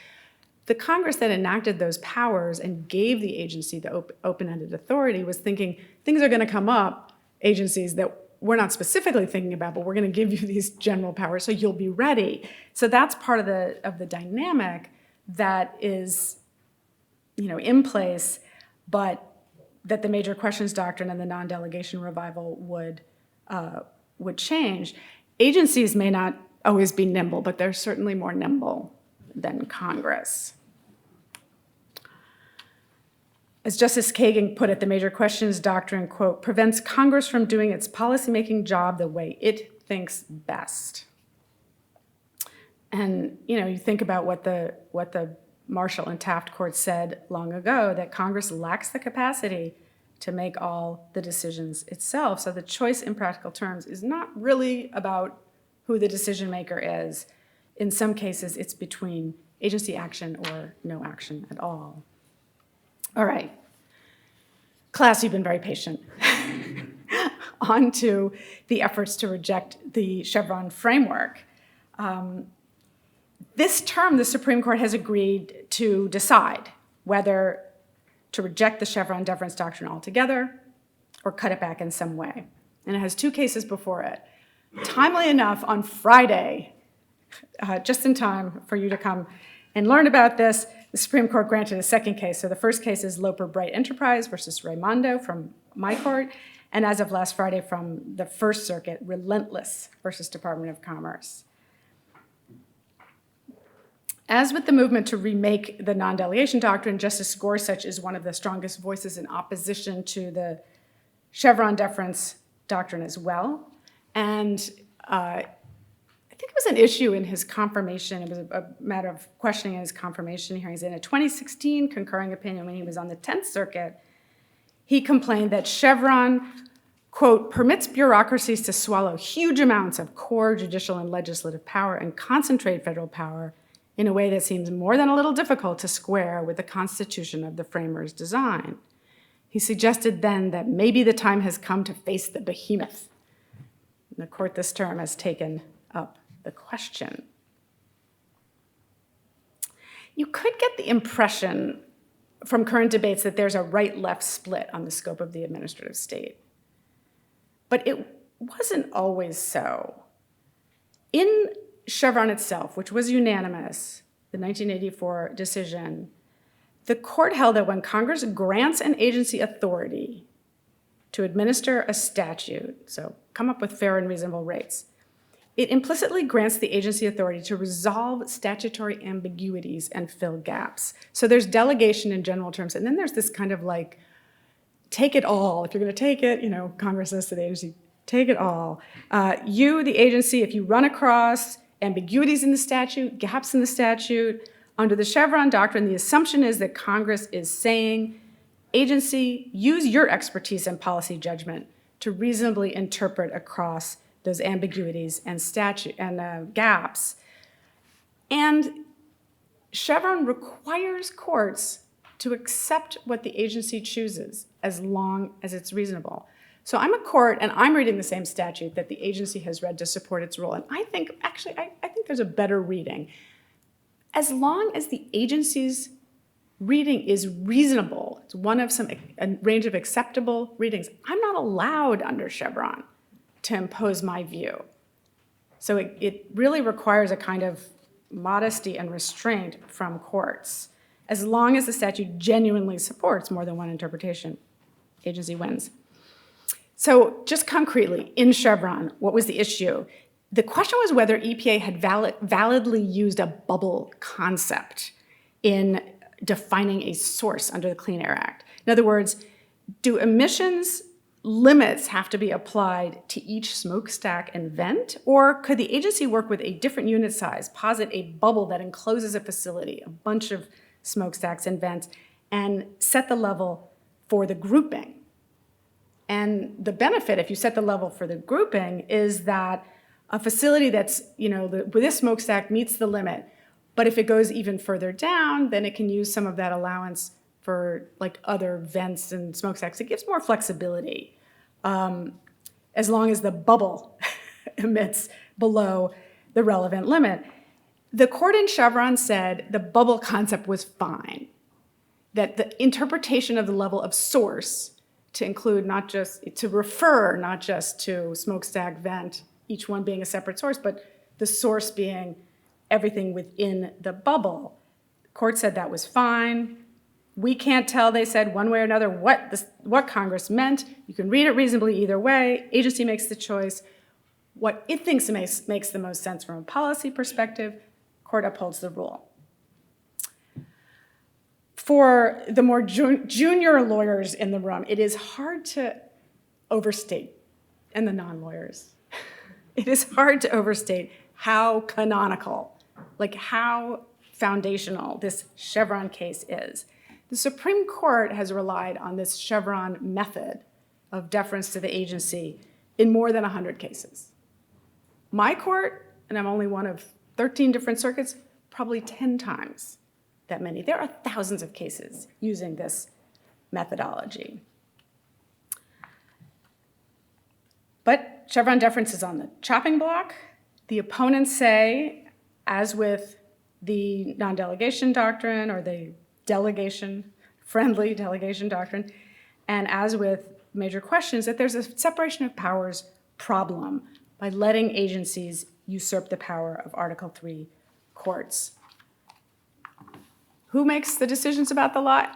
The Congress that enacted those powers and gave the agency the open-ended authority was thinking, things are going to come up, agencies that we're not specifically thinking about, but we're going to give you these general powers so you'll be ready. So that's part of the dynamic that is, in place, but that the major questions doctrine and the non-delegation revival would change. Agencies may not always be nimble, but they're certainly more nimble than Congress. As Justice Kagan put it, the major questions doctrine, quote, prevents Congress from doing its policymaking job the way it thinks best. And, you think about what the Marshall and Taft courts said long ago, that Congress lacks the capacity to make all the decisions itself. So the choice in practical terms is not really about who the decision maker is. In some cases, it's between agency action or no action at all. All right. Class, you've been very patient. On to the efforts to reject the Chevron framework. This term, the Supreme Court has agreed to decide whether to reject the Chevron deference doctrine altogether or cut it back in some way. And it has 2 cases before it. Timely enough, on Friday, just in time for you to come and learn about this, the Supreme Court granted a second case. So the first case is Loper Bright Enterprise versus Raimondo from my court, and as of last Friday from the First Circuit, Relentless versus Department of Commerce. As with the movement to remake the non-delegation doctrine, Justice Gorsuch is one of the strongest voices in opposition to the Chevron deference doctrine as well. And I think it was an issue in his confirmation. It was a matter of questioning in his confirmation hearings. In a 2016 concurring opinion when he was on the 10th Circuit, he complained that Chevron, quote, permits bureaucracies to swallow huge amounts of core judicial and legislative power and concentrate federal power in a way that seems more than a little difficult to square with the Constitution of the framers' design. He suggested then that maybe the time has come to face the behemoth. And the court this term has taken up the question. You could get the impression from current debates that there's a right-left split on the scope of the administrative state. But it wasn't always so. In Chevron itself, which was unanimous, the 1984 decision, the court held that when Congress grants an agency authority to administer a statute, so come up with fair and reasonable rates, it implicitly grants the agency authority to resolve statutory ambiguities and fill gaps. So there's delegation in general terms, and then there's this kind of like, take it all. If you're going to take it, Congress says to the agency, take it all. You, the agency, if you run across ambiguities in the statute, gaps in the statute, under the Chevron doctrine, the assumption is that Congress is saying, agency, use your expertise and policy judgment to reasonably interpret across those ambiguities and gaps. And Chevron requires courts to accept what the agency chooses as long as it's reasonable. So I'm a court, and I'm reading the same statute that the agency has read to support its role. And I think, actually, I think there's a better reading. As long as the agency's reading is reasonable, it's one of a range of acceptable readings, I'm not allowed under Chevron to impose my view. So it really requires a kind of modesty and restraint from courts. As long as the statute genuinely supports more than one interpretation, agency wins. So just concretely, in Chevron, what was the issue? The question was whether EPA had validly used a bubble concept in defining a source under the Clean Air Act. In other words, do emissions limits have to be applied to each smokestack and vent, or could the agency work with a different unit size, posit a bubble that encloses a facility, a bunch of smokestacks and vents, and set the level for the grouping? And the benefit, if you set the level for the grouping, is that a facility that's, with this smokestack meets the limit, but if it goes even further down, then it can use some of that allowance for like other vents and smokestacks. It gives more flexibility as long as the bubble emits below the relevant limit. The court in Chevron said the bubble concept was fine, that the interpretation of the level of source to include refer not just to smokestack, vent, each one being a separate source, but the source being everything within the bubble. The court said that was fine. We can't tell, they said, one way or another what Congress meant. You can read it reasonably either way. Agency makes the choice. What it thinks makes the most sense from a policy perspective, court upholds the rule. For the more junior lawyers in the room, it is hard to overstate, and the non-lawyers, it is hard to overstate how canonical, like how foundational this Chevron case is. The Supreme Court has relied on this Chevron method of deference to the agency in more than 100 cases. My court, and I'm only one of 13 different circuits, probably 10 times that many. There are thousands of cases using this methodology. But Chevron deference is on the chopping block. The opponents say, as with the non-delegation doctrine or the friendly delegation doctrine, and as with major questions, that there's a separation of powers problem by letting agencies usurp the power of Article III courts. Who makes the decisions about the law?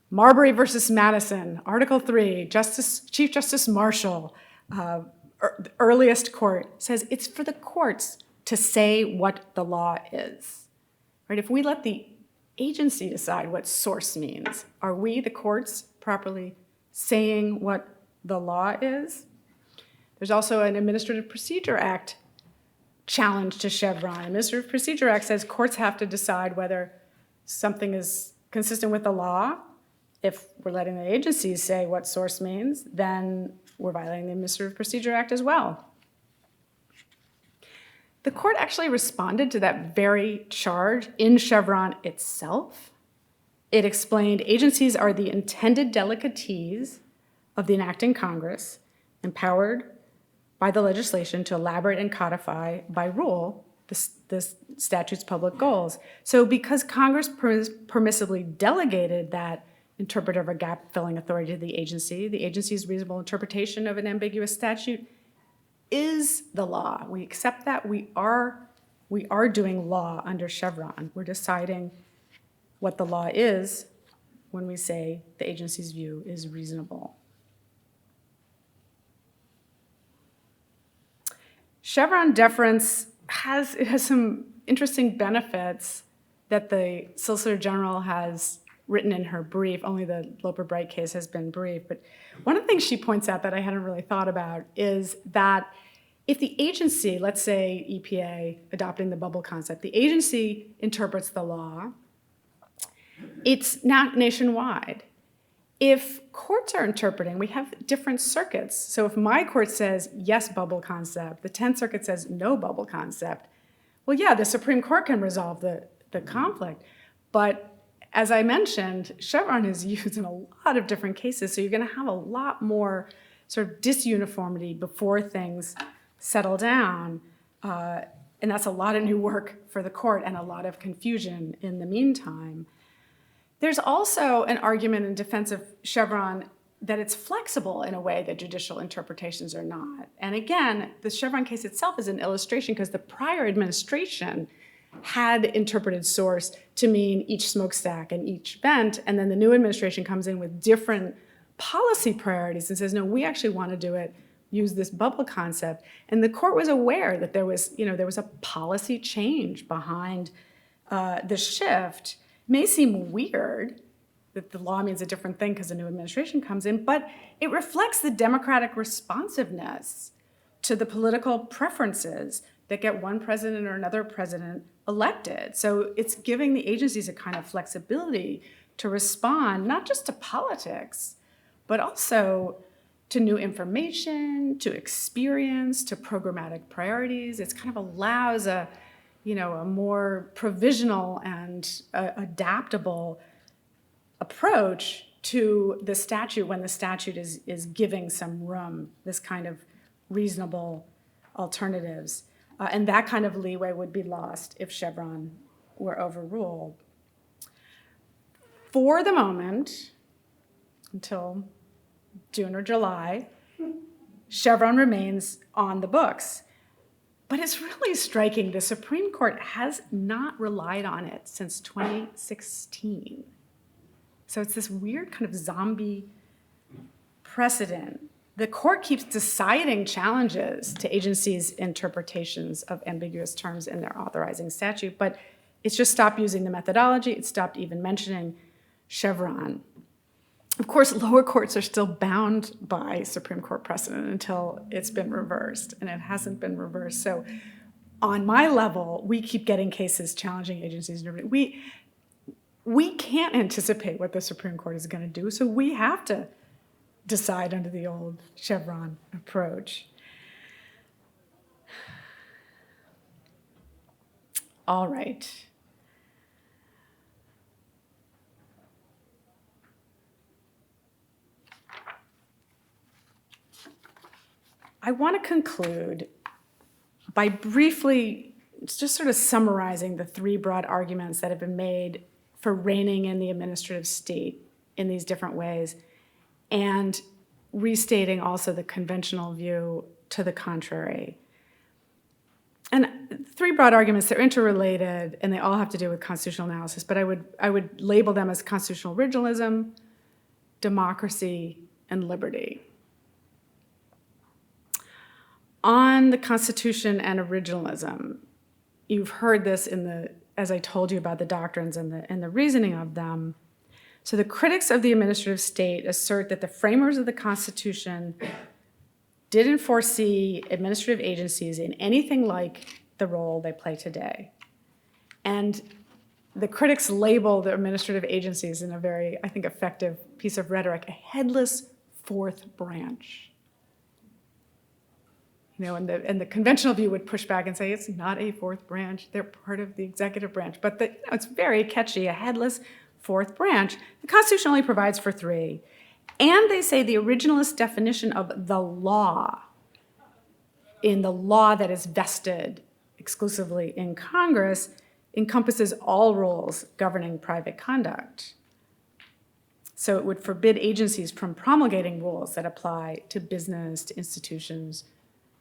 Marbury versus Madison, Article III, Chief Justice Marshall, the earliest court, says it's for the courts to say what the law is, right? If we let the agency decide what source means, are we, the courts, properly saying what the law is? There's also an Administrative Procedure Act challenge to Chevron. Administrative Procedure Act says courts have to decide whether something is consistent with the law. If we're letting the agencies say what source means, then we're violating the Administrative Procedure Act as well. The court actually responded to that very charge in Chevron itself. It explained agencies are the intended delegatees of the enacting Congress, empowered by the legislation to elaborate and codify by rule the statute's public goals. So because Congress permissively delegated that interpretive or gap-filling authority to the agency's reasonable interpretation of an ambiguous statute is the law. We accept that. We are doing law under Chevron. We're deciding what the law is when we say the agency's view is reasonable. Chevron deference has some interesting benefits that the Solicitor General has written in her brief. Only the Loper-Bright case has been brief. But one of the things she points out that I hadn't really thought about is that if the agency, let's say EPA adopting the bubble concept, the agency interprets the law, it's not nationwide. If courts are interpreting, we have different circuits. So if my court says yes, bubble concept, the 10th Circuit says no bubble concept, well, yeah, the Supreme Court can resolve the conflict. But as I mentioned, Chevron is used in a lot of different cases, so you're going to have a lot more sort of disuniformity before things settle down. And that's a lot of new work for the court and a lot of confusion in the meantime. There's also an argument in defense of Chevron that it's flexible in a way that judicial interpretations are not. And again, the Chevron case itself is an illustration because the prior administration had interpreted source to mean each smokestack and each vent, and then the new administration comes in with different policy priorities and says, no, we actually want to use this bubble concept. And the court was aware that there was a policy change behind the shift. It may seem weird that the law means a different thing because a new administration comes in, but it reflects the democratic responsiveness to the political preferences that get one president or another president elected. So it's giving the agencies a kind of flexibility to respond, not just to politics, but also to new information, to experience, to programmatic priorities. It kind of allows a more provisional and adaptable approach to the statute when the statute is giving some room, this kind of reasonable alternatives. And that kind of leeway would be lost if Chevron were overruled. For the moment, until June or July, Chevron remains on the books. But it's really striking. The Supreme Court has not relied on it since 2016. So it's this weird kind of zombie precedent. The court keeps deciding challenges to agencies' interpretations of ambiguous terms in their authorizing statute, but it's just stopped using the methodology. It stopped even mentioning Chevron. Of course, lower courts are still bound by Supreme Court precedent until it's been reversed, and it hasn't been reversed. So on my level, we keep getting cases challenging agencies. We can't anticipate what the Supreme Court is going to do, so we have to decide under the old Chevron approach. All right. I want to conclude by briefly just sort of summarizing the three broad arguments that have been made for reigning in the administrative state in these different ways, and restating also the conventional view to the contrary. And three broad arguments, they're interrelated, and they all have to do with constitutional analysis, but I would label them as constitutional originalism, democracy, and liberty. On the Constitution and originalism, you've heard this in the as I told you about the doctrines and the reasoning of them. So the critics of the administrative state assert that the framers of the Constitution didn't foresee administrative agencies in anything like the role they play today. And the critics label the administrative agencies in a very, I think, effective piece of rhetoric, a headless fourth branch. You know, and the conventional view would push back and say it's not a fourth branch, they're part of the executive branch. But it's very catchy, a headless fourth branch. The Constitution only provides for three. And they say the originalist definition of the law, in the law that is vested exclusively in Congress, encompasses all rules governing private conduct. So it would forbid agencies from promulgating rules that apply to business, to institutions,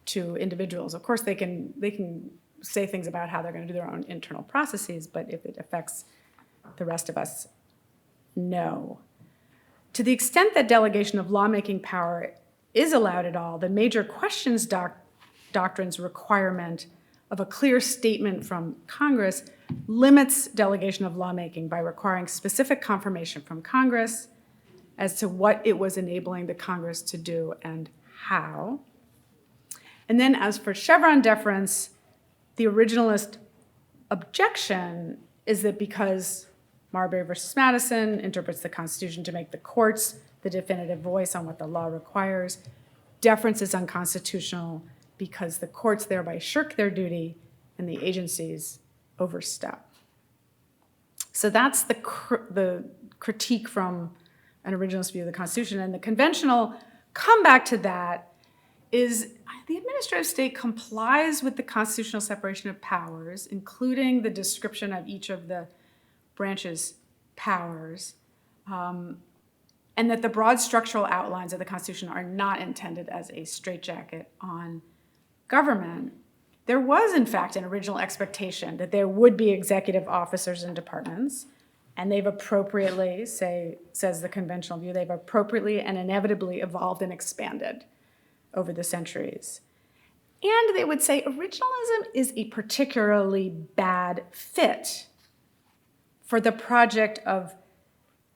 to individuals. Of course, they can say things about how they're going to do their own internal processes, but if it affects the rest of us, no. To the extent that delegation of lawmaking power is allowed at all, the major questions doctrine's requirement of a clear statement from Congress limits delegation of lawmaking by requiring specific confirmation from Congress as to what it was enabling the Congress to do and how. And then as for Chevron deference, the originalist objection is that because Marbury versus Madison interprets the Constitution to make the courts the definitive voice on what the law requires, deference is unconstitutional because the courts thereby shirk their duty and the agencies overstep. So that's the critique from an originalist view of the Constitution. And the conventional comeback to that is the administrative state complies with the constitutional separation of powers, including the description of each of the branches' powers, and that the broad structural outlines of the Constitution are not intended as a straitjacket on government. There was, in fact, an original expectation that there would be executive officers and departments, and they've appropriately, says the conventional view, they've appropriately and inevitably evolved and expanded over the centuries. And they would say originalism is a particularly bad fit for the project of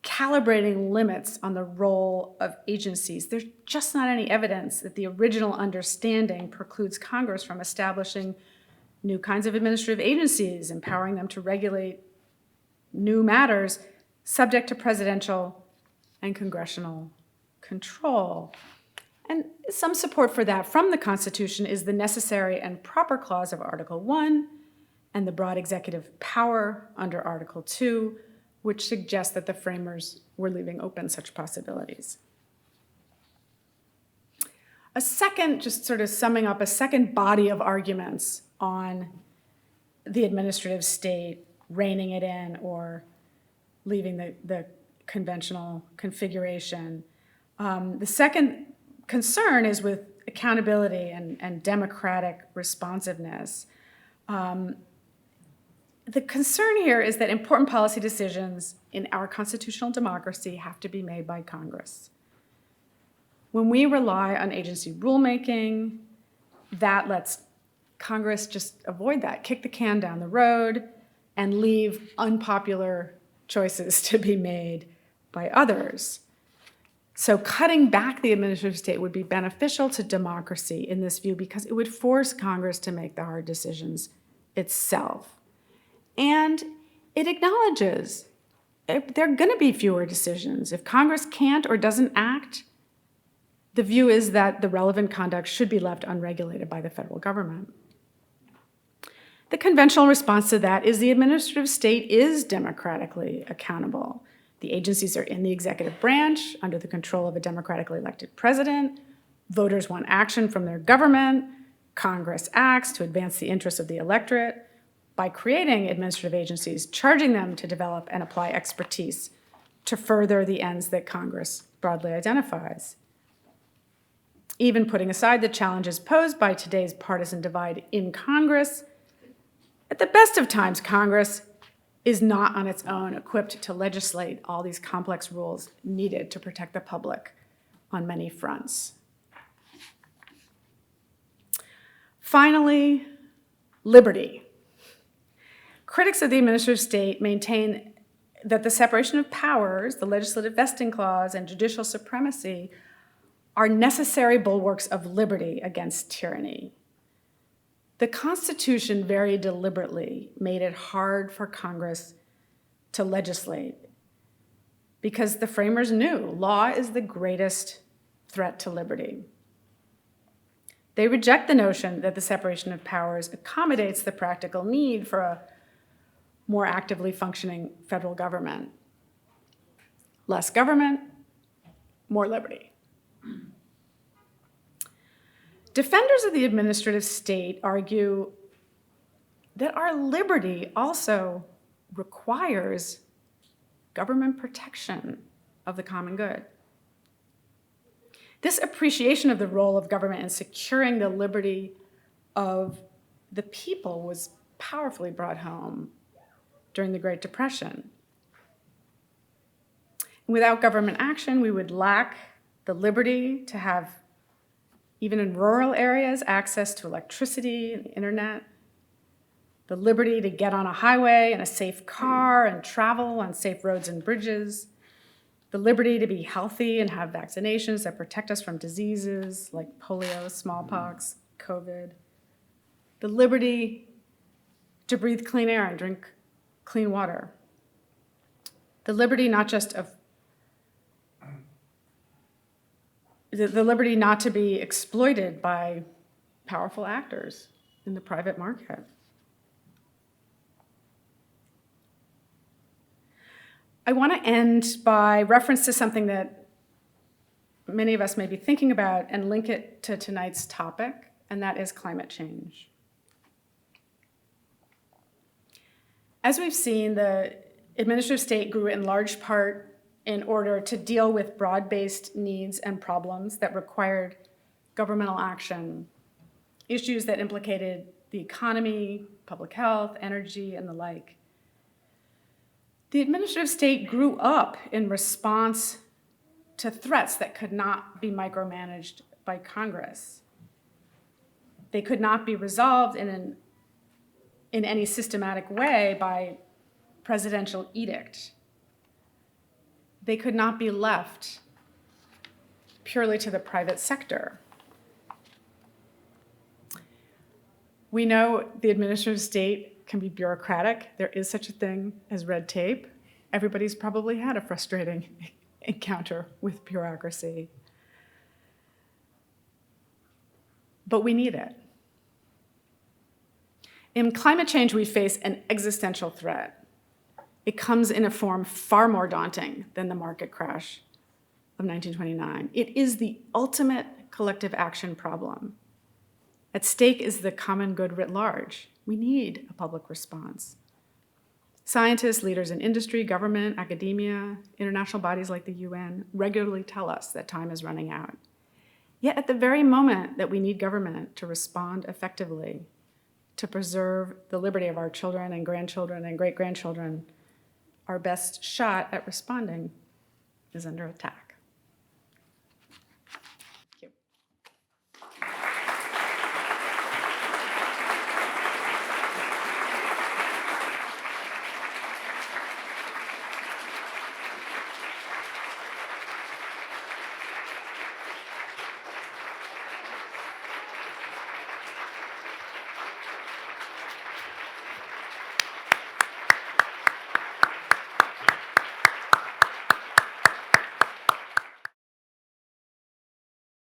calibrating limits on the role of agencies. There's just not any evidence that the original understanding precludes Congress from establishing new kinds of administrative agencies, empowering them to regulate new matters subject to presidential and congressional control. And some support for that from the Constitution is the necessary and proper clause of Article 1 and the broad executive power under Article 2, which suggests that the framers were leaving open such possibilities. A second, just sort of summing up, a second body of arguments on the administrative state, reining it in or leaving the conventional configuration. The second concern is with accountability and democratic responsiveness. The concern here is that important policy decisions in our constitutional democracy have to be made by Congress. When we rely on agency rulemaking, that lets Congress just avoid that, kick the can down the road, and leave unpopular choices to be made by others. So cutting back the administrative state would be beneficial to democracy in this view because it would force Congress to make the hard decisions itself. And it acknowledges there are going to be fewer decisions. If Congress can't or doesn't act, the view is that the relevant conduct should be left unregulated by the federal government. The conventional response to that is the administrative state is democratically accountable. The agencies are in the executive branch under the control of a democratically elected president. Voters want action from their government. Congress acts to advance the interests of the electorate by creating administrative agencies, charging them to develop and apply expertise to further the ends that Congress broadly identifies. Even putting aside the challenges posed by today's partisan divide in Congress, at the best of times, Congress is not on its own equipped to legislate all these complex rules needed to protect the public on many fronts. Finally, liberty. Critics of the administrative state maintain that the separation of powers, the legislative vesting clause, and judicial supremacy are necessary bulwarks of liberty against tyranny. The Constitution very deliberately made it hard for Congress to legislate because the framers knew law is the greatest threat to liberty. They reject the notion that the separation of powers accommodates the practical need for a more actively functioning federal government. Less government, more liberty. Defenders of the administrative state argue that our liberty also requires government protection of the common good. This appreciation of the role of government in securing the liberty of the people was powerfully brought home during the Great Depression. Without government action, we would lack the liberty to have, even in rural areas, access to electricity and the internet, the liberty to get on a highway in a safe car and travel on safe roads and bridges, the liberty to be healthy and have vaccinations that protect us from diseases like polio, smallpox, COVID, the liberty to breathe clean air and drink clean water, the liberty not just of the liberty not to be exploited by powerful actors in the private market. I want to end by reference to something that many of us may be thinking about and link it to tonight's topic, and that is climate change. As we've seen, the administrative state grew in large part in order to deal with broad-based needs and problems that required governmental action, issues that implicated the economy, public health, energy, and the like. The administrative state grew up in response to threats that could not be micromanaged by Congress. They could not be resolved in any systematic way by presidential edict. They could not be left purely to the private sector. We know the administrative state can be bureaucratic. There is such a thing as red tape. Everybody's probably had a frustrating encounter with bureaucracy. But we need it. In climate change, we face an existential threat. It comes in a form far more daunting than the market crash of 1929. It is the ultimate collective action problem. At stake is the common good writ large. We need a public response. Scientists, leaders in industry, government, academia, international bodies like the UN regularly tell us that time is running out. Yet at the very moment that we need government to respond effectively, to preserve the liberty of our children and grandchildren and great-grandchildren, our best shot at responding is under attack.